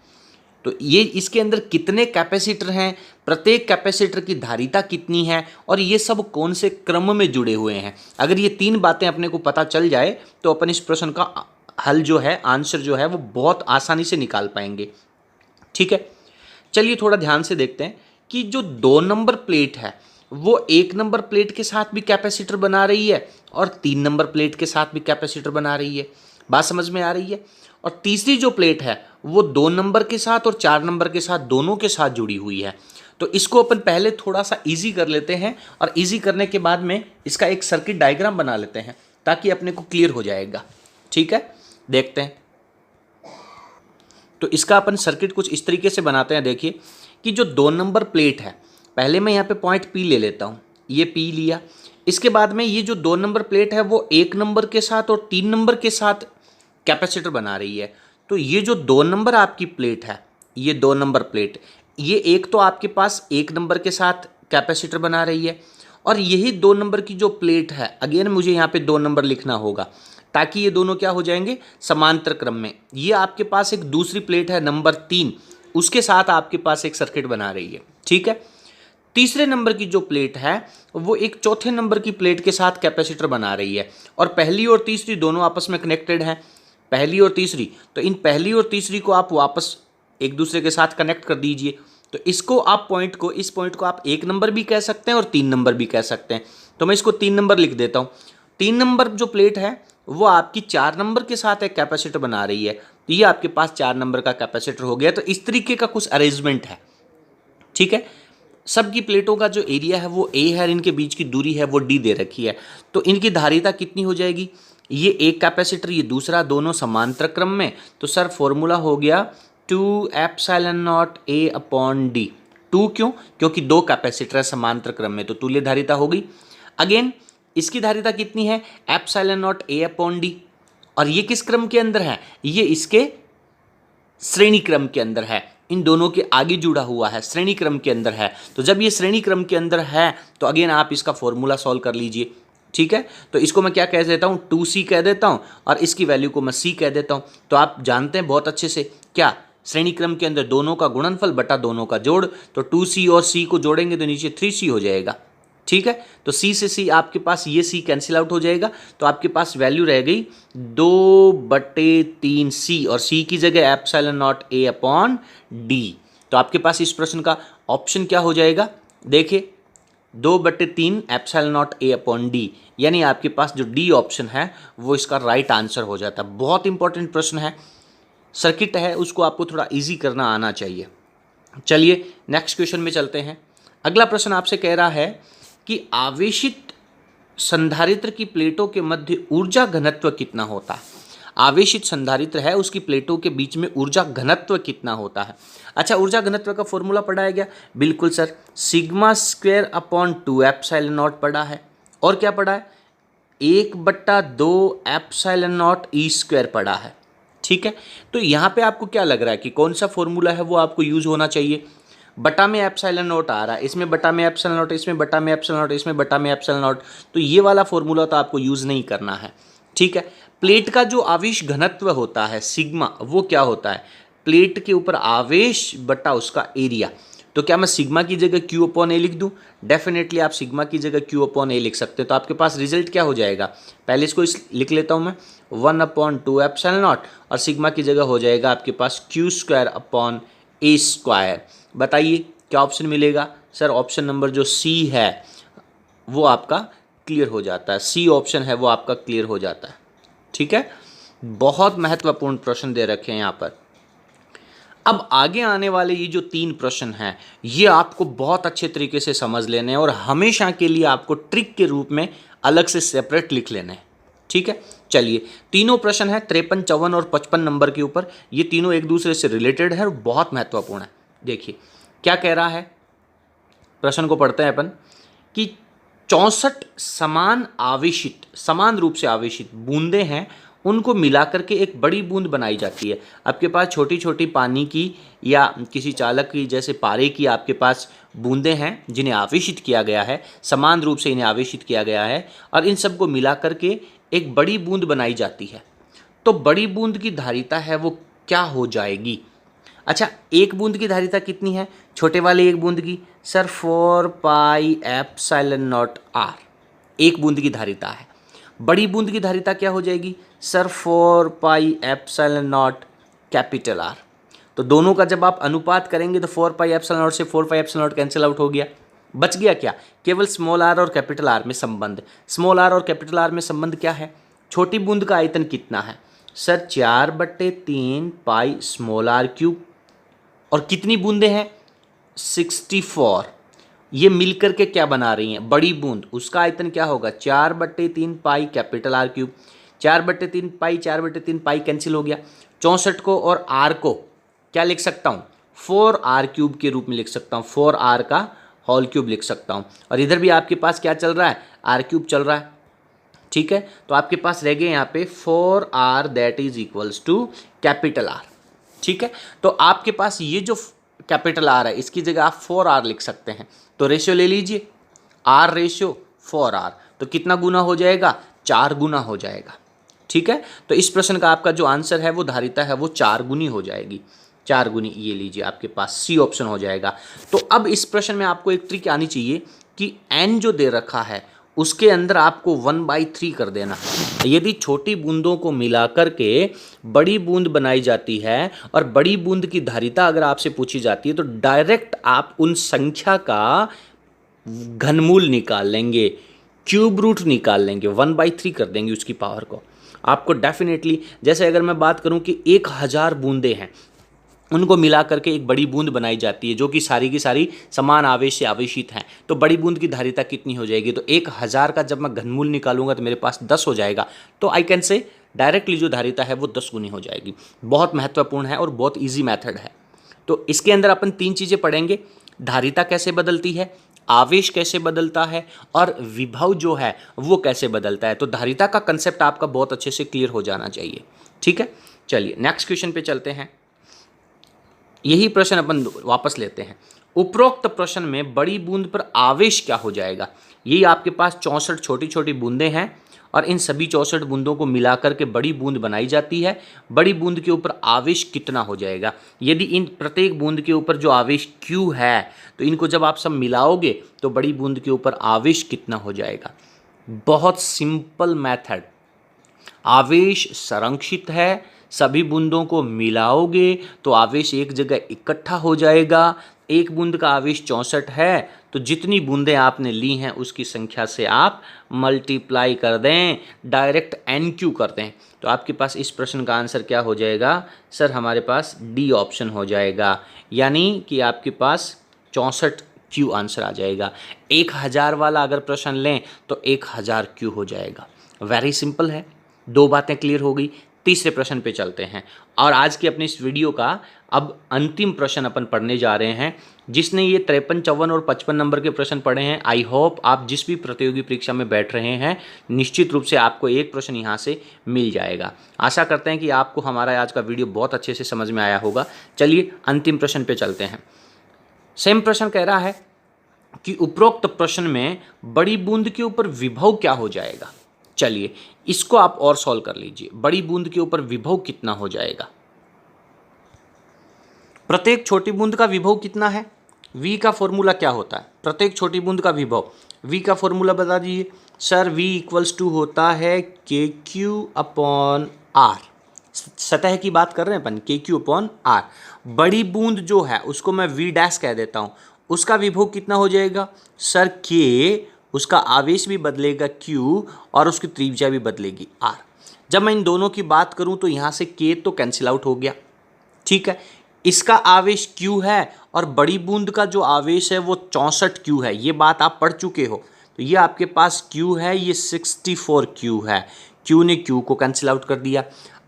तो ये इसके अंदर कितने कैपेसिटर हैं, प्रत्येक कैपेसिटर की धारिता कितनी है, और ये सब कौन से क्रम में जुड़े हुए हैं। अगर ये 3 बातें अपने को पता चल जाए तो अपन इस प्रश्न का हल जो है, आंसर जो है वो बहुत आसानी से निकाल पाएंगे। ठीक है, चलिए थोड़ा ध्यान से देखते हैं कि जो 2 नंबर प्लेट है वो 1 नंबर प्लेट के साथ भी कैपेसिटर बना रही है और 3 नंबर प्लेट के साथ भी कैपेसिटर बना रही है। बात समझ में आ रही है? और तीसरी जो प्लेट है वो 2 नंबर के साथ और 4 नंबर के साथ, दोनों के साथ जुड़ी हुई है। तो इसको अपन पहले थोड़ा सा इजी कर लेते हैं, और इजी करने के बाद में इसका एक सर्किट डायग्राम बना लेते हैं ताकि अपने को क्लियर हो जाएगा। ठीक है, देखते हैं। तो इसका अपन सर्किट कुछ इस तरीके से बनाते हैं। देखिए कि जो 2 नंबर प्लेट है, पहले मैं यहाँ पे पॉइंट P ले लेता हूँ, ये P लिया। इसके बाद में ये जो 2 नंबर प्लेट है वो 1 नंबर के साथ और 3 नंबर के साथ कैपेसिटर बना रही है। तो ये जो 2 नंबर आपकी प्लेट है, ये 2 नंबर प्लेट, ये एक तो आपके पास 1 नंबर के साथ कैपेसिटर बना रही है, और यही 2 नंबर की जो प्लेट है, अगेन मुझे यहाँ पे 2 नंबर लिखना होगा ताकि ये दोनों क्या हो जाएंगे, समांतर क्रम में। ये आपके पास एक दूसरी प्लेट है नंबर 3, उसके साथ आपके पास एक सर्किट बना रही है। ठीक है, तीसरे नंबर की जो प्लेट है वो एक चौथे नंबर की प्लेट के साथ कैपेसिटर बना रही है, और पहली और तीसरी दोनों आपस में कनेक्टेड हैं, पहली और तीसरी। तो इन पहली और तीसरी को आप वापस एक दूसरे के साथ कनेक्ट कर दीजिए। तो इसको आप इस पॉइंट को आप 1 नंबर भी कह सकते हैं और 3 नंबर भी कह सकते हैं। तो मैं इसको 3 नंबर लिख देता हूँ। 3 नंबर जो प्लेट है वो आपकी 4 नंबर के साथ एक कैपेसिटर बना रही है, तो ये आपके पास 4 नंबर का कैपेसिटर हो गया। तो इस तरीके का कुछ अरेंजमेंट है। ठीक है, सबकी प्लेटों का जो एरिया है वो A है और इनके बीच की दूरी है वो D दे रखी है। तो इनकी धारिता कितनी हो जाएगी, ये एक कैपेसिटर, ये दूसरा, दोनों समांतर क्रम में। तो सर फॉर्मूला हो गया 2ε0A/D। 2 क्यों? क्योंकि 2 कैपेसिटर है समांतर क्रम में, तो तुल्य धारिता हो गई। अगेन इसकी धारिता कितनी है, ε0A/D, और ये किस क्रम के अंदर है, ये इसके श्रेणी क्रम के अंदर है, इन दोनों के आगे जुड़ा हुआ है, श्रेणी क्रम के अंदर है। तो जब ये श्रेणी क्रम के अंदर है तो अगेन आप इसका फॉर्मूला सॉल्व कर लीजिए। ठीक है, तो इसको मैं क्या कह देता हूँ, 2C कह देता हूँ, और इसकी वैल्यू को मैं C कह देता हूँ। तो आप जानते हैं बहुत अच्छे से, क्या श्रेणी क्रम के अंदर दोनों का गुणनफल बटा दोनों का जोड़, तो 2C और C को जोड़ेंगे तो नीचे 3C हो जाएगा। ठीक है, तो C से C आपके पास ये C कैंसिल आउट हो जाएगा, तो आपके पास वैल्यू रह गई 2/3C, और C की जगह ε0A/D। तो आपके पास इस प्रश्न का ऑप्शन क्या हो जाएगा, देखिए 2/3 ε0A/D, यानी आपके पास जो D ऑप्शन है वो इसका राइट आंसर हो जाता है। बहुत इंपॉर्टेंट प्रश्न है, सर्किट है उसको आपको थोड़ा इजी करना आना चाहिए। चलिए नेक्स्ट क्वेश्चन में चलते हैं। अगला प्रश्न आपसे कह रहा है कि आवेशित संधारित्र की प्लेटों के मध्य ऊर्जा घनत्व कितना होता है। आवेशित संधारित्र है, उसकी प्लेटों के बीच में ऊर्जा घनत्व कितना होता है। अच्छा, ऊर्जा घनत्व का फॉर्मूला पढ़ा है क्या? बिल्कुल सर, σ² / 2 ε0 पढ़ा है। और क्या पढ़ा है, 1/2 एप्सिलॉन नॉट ई स्क्वायर पड़ा है। ठीक है, तो यहाँ पे आपको क्या लग रहा है कि कौन सा फॉर्मूला है वो आपको यूज होना चाहिए? बटा में एप्सिलॉन नॉट आ रहा है, इसमें बटा में एप्सिलॉन नॉट, इसमें बटा में एप्सिलॉन नॉट, इसमें बटा में एप्सिलॉन नॉट, तो ये वाला फॉर्मूला तो आपको यूज नहीं करना है। ठीक है, प्लेट का जो आवेश घनत्व होता है सिग्मा, वो क्या होता है? प्लेट के ऊपर आवेश बटा उसका एरिया। तो क्या मैं सिग्मा की जगह क्यू अपॉन ए लिख दूं? डेफिनेटली आप सिग्मा की जगह क्यू अपॉन ए लिख सकते हैं। तो आपके पास रिजल्ट क्या हो जाएगा? पहले इसको लिख लेता हूं मैं, 1/2 एप्सिलॉन नॉट, और सिग्मा की जगह हो जाएगा आपके पास क्यू स्क्वायर अपॉन ए स्क्वायर। बताइए क्या ऑप्शन मिलेगा? सर ऑप्शन नंबर जो सी है वो आपका क्लियर हो जाता है, सी ऑप्शन है वो आपका क्लियर हो जाता है। ठीक है, बहुत महत्वपूर्ण प्रश्न दे रखे हैं यहाँ पर। अब आगे आने वाले ये जो 3 प्रश्न हैं ये आपको बहुत अच्छे तरीके से समझ लेने हैं और हमेशा के लिए आपको ट्रिक के रूप में अलग से सेपरेट लिख लेने हैं। ठीक है, चलिए तीनों प्रश्न है 53, 54 और 55 नंबर के ऊपर। ये तीनों एक दूसरे से रिलेटेड है और बहुत महत्वपूर्ण है। देखिए क्या कह रहा है, प्रश्न को पढ़ते हैं अपन कि 64 समान रूप से आवेशित बूंदे हैं, उनको मिलाकर के एक बड़ी बूंद बनाई जाती है। आपके पास छोटी छोटी पानी की या किसी चालक की जैसे पारे की आपके पास बूंदें हैं जिन्हें आवेशित किया गया है, समान रूप से इन्हें आवेशित किया गया है और इन सबको मिलाकर के एक बड़ी बूंद बनाई जाती है। तो बड़ी बूंद की धारिता है वो क्या हो जाएगी? अच्छा, एक बूंद की धारिता कितनी है छोटे वाले एक बूंद की? Sir 4 pi epsilon naught R एक बूंद की धारिता है। बड़ी बूंद की धारिता क्या हो जाएगी? Sir 4 pi epsilon not capital R. तो दोनों का जब आप अनुपात करेंगे तो 4 पाई एप्सिलॉन नॉट से 4 pi epsilon not cancel out हो गया, बच गया क्या? केवल स्मॉल आर और कैपिटल आर में संबंध। स्मॉल आर और कैपिटल आर में संबंध क्या है? छोटी बूंद का आयतन कितना है? Sir 4/3 pi small R cube, और कितनी बूंदें हैं? 64। ये मिलकर के क्या बना रही हैं? बड़ी बूंद। उसका आयतन क्या होगा? 4/3 पाई कैपिटल आर क्यूब। 4/3 पाई 4/3 पाई कैंसिल हो गया। 64 को और आर को क्या लिख सकता हूँ? 4r क्यूब के रूप में लिख सकता हूँ, 4r का होल क्यूब लिख सकता हूँ। और इधर भी आपके पास क्या चल रहा है? r क्यूब चल रहा है। ठीक है, तो आपके पास रह गए यहाँ पे 4r that is equals to capital R. ठीक है, तो आपके पास ये जो कैपिटल आर है इसकी जगह आप 4r लिख सकते हैं। तो रेशियो ले लीजिए, r रेशियो 4r, तो कितना गुना हो जाएगा? 4 गुना हो जाएगा। ठीक है, तो इस प्रश्न का आपका जो आंसर है वो धारिता है वो 4 गुनी हो जाएगी। 4 गुनी, ये लीजिए आपके पास सी ऑप्शन हो जाएगा। तो अब इस प्रश्न में आपको एक ट्रिक आनी चाहिए कि n जो दे रखा है उसके अंदर आपको 1/3 कर देना। यदि छोटी बूंदों को मिलाकर के बड़ी बूंद बनाई जाती है और बड़ी बूंद की धारिता अगर आपसे पूछी जाती है तो डायरेक्ट आप उन संख्या का घनमूल निकाल लेंगे, क्यूब रूट निकाल लेंगे, 1/3 कर देंगे उसकी पावर को। आपको डेफिनेटली, जैसे अगर मैं बात करूं कि 1000 बूंदें हैं, उनको मिला करके एक बड़ी बूंद बनाई जाती है जो कि सारी की सारी समान आवेश से आवेशित हैं, तो बड़ी बूंद की धारिता कितनी हो जाएगी? तो 1000 का जब मैं घनमूल निकालूंगा तो मेरे पास 10 हो जाएगा। तो आई कैन से डायरेक्टली जो धारिता है वो 10 गुनी हो जाएगी। बहुत महत्वपूर्ण है और बहुत ईजी मैथड है। तो इसके अंदर अपन 3 चीज़ें पढ़ेंगे, धारिता कैसे बदलती है, आवेश कैसे बदलता है और विभव जो है वो कैसे बदलता है। तो धारिता का कंसेप्ट आपका बहुत अच्छे से क्लियर हो जाना चाहिए। ठीक है, चलिए नेक्स्ट क्वेश्चन पे चलते हैं। यही प्रश्न अपन वापस लेते हैं। उपरोक्त प्रश्न में बड़ी बूंद पर आवेश क्या हो जाएगा? यही आपके पास 64 छोटी छोटी बूंदें हैं और इन सभी 64 बूंदों को मिलाकर के बड़ी बूंद बनाई जाती है। बड़ी बूंद के ऊपर आवेश कितना हो जाएगा? यदि इन प्रत्येक बूंद के ऊपर जो आवेश Q है तो इनको जब आप सब मिलाओगे तो बड़ी बूंद के ऊपर आवेश कितना हो जाएगा? बहुत सिंपल मेथड। आवेश संरक्षित है, सभी बूंदों को मिलाओगे तो आवेश एक जगह इकट्ठा हो जाएगा। एक बूंद का आवेश 64 है तो जितनी बूंदें आपने ली हैं उसकी संख्या से आप मल्टीप्लाई कर दें, डायरेक्ट NQ कर दें। तो आपके पास इस प्रश्न का आंसर क्या हो जाएगा? सर हमारे पास डी ऑप्शन हो जाएगा, यानी कि आपके पास 64 Q आंसर आ जाएगा। 1000 वाला अगर प्रश्न लें तो 1000 Q हो जाएगा। वेरी सिंपल है, 2 बातें क्लियर हो गई। तीसरे प्रश्न पे चलते हैं और आज की अपनी इस वीडियो का अब अंतिम प्रश्न अपन पढ़ने जा रहे हैं। जिसने ये 53, 54 और 55 नंबर के प्रश्न पढ़े हैं, आई होप आप जिस भी प्रतियोगी परीक्षा में बैठ रहे हैं निश्चित रूप से आपको एक प्रश्न यहाँ से मिल जाएगा। आशा करते हैं कि आपको हमारा आज का वीडियो बहुत अच्छे से समझ में आया होगा। चलिए अंतिम प्रश्न पे चलते हैं। सेम प्रश्न कह रहा है कि उपरोक्त प्रश्न में बड़ी बूंद के ऊपर विभव क्या हो जाएगा। चलिए इसको आप और सॉल्व कर लीजिए। बड़ी बूंद के ऊपर विभव कितना हो जाएगा? प्रत्येक छोटी बूंद का विभव कितना है? V का फॉर्मूला क्या होता है? प्रत्येक छोटी बूंद का विभव V का फॉर्मूला बता दीजिए। सर V इक्वल्स टू होता है KQ अपॉन R। सतह की बात कर रहे हैं अपन, KQ अपॉन R। बड़ी बूंद जो है उसको मैं V डैश कह देता हूँ, उसका विभव कितना हो जाएगा? सर K, उसका आवेश भी बदलेगा Q और उसकी त्रिज्या भी बदलेगी R। जब मैं इन दोनों की बात करूं तो यहाँ से K तो कैंसिल आउट हो गया, ठीक है। इसका आवेश Q है और बड़ी बूंद का जो आवेश है वो 64 Q है, ये बात आप पढ़ चुके हो। तो ये आपके पास Q है, ये 64 Q है। Q ने Q को कैंसिल आउट कर दिया।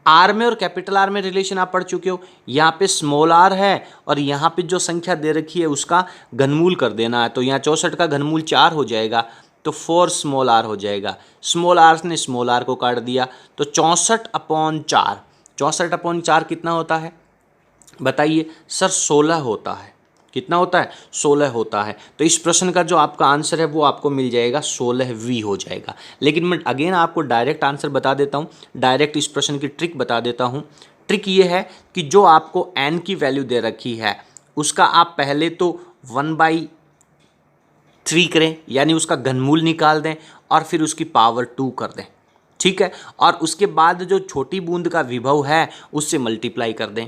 R में और कैपिटल R में रिलेशन आप पढ़ चुके हो। यहाँ पे स्मॉल r है और यहाँ पे जो संख्या दे रखी है उसका घनमूल कर देना है। तो यहाँ 64 का घनमूल 4 हो जाएगा, तो 4 स्मॉल r हो जाएगा। स्मॉल r ने स्मॉल r को काट दिया, तो 64 अपॉन 4। 64 अपॉन 4 कितना होता है बताइए? सर 16 होता है। कितना होता है? 16 होता है। तो इस प्रश्न का जो आपका आंसर है वो आपको मिल जाएगा 16V हो जाएगा। लेकिन मैं अगेन आपको डायरेक्ट आंसर बता देता हूँ, डायरेक्ट इस प्रश्न की ट्रिक बता देता हूँ। ट्रिक ये है कि जो आपको n की वैल्यू दे रखी है उसका आप पहले तो 1/3 करें, यानी उसका घनमूल निकाल दें और फिर उसकी पावर 2 कर दें, ठीक है। और उसके बाद जो छोटी बूंद का विभव है उससे मल्टीप्लाई कर दें।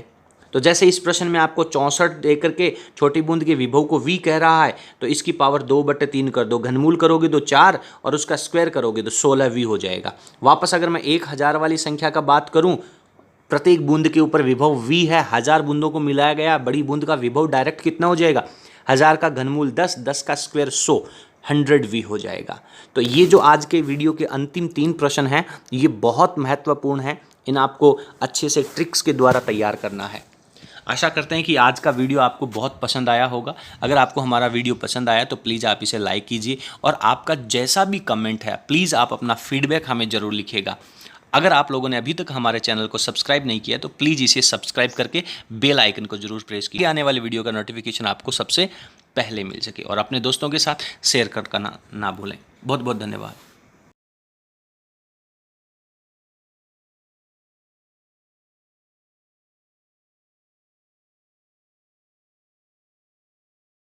तो जैसे इस प्रश्न में आपको 64 दे करके छोटी बूंद के विभव को V कह रहा है, तो इसकी पावर 2/3 कर दो, घनमूल करोगे तो 4 और उसका स्क्वायर करोगे तो 16V हो जाएगा। वापस अगर मैं 1000 वाली संख्या का बात करूं, प्रत्येक बूंद के ऊपर विभव V है, 1000 बूंदों को मिलाया गया, बड़ी बूंद का विभव डायरेक्ट कितना हो जाएगा? 1000 का घनमूल 10, 10 का स्क्वायर 100, 100V हो जाएगा। तो ये जो आज के वीडियो के अंतिम 3 प्रश्न हैं ये बहुत महत्वपूर्ण हैं, इन आपको अच्छे से ट्रिक्स के द्वारा तैयार करना है। आशा करते हैं कि आज का वीडियो आपको बहुत पसंद आया होगा। अगर आपको हमारा वीडियो पसंद आया तो प्लीज़ आप इसे लाइक कीजिए और आपका जैसा भी कमेंट है प्लीज़ आप अपना फीडबैक हमें ज़रूर लिखिएगा। अगर आप लोगों ने अभी तक हमारे चैनल को सब्सक्राइब नहीं किया तो प्लीज़ इसे सब्सक्राइब करके बेल आइकन को जरूर प्रेस कीजिए, आने वाले वीडियो का नोटिफिकेशन आपको सबसे पहले मिल सके। और अपने दोस्तों के साथ शेयर करना ना भूलें। बहुत बहुत धन्यवाद।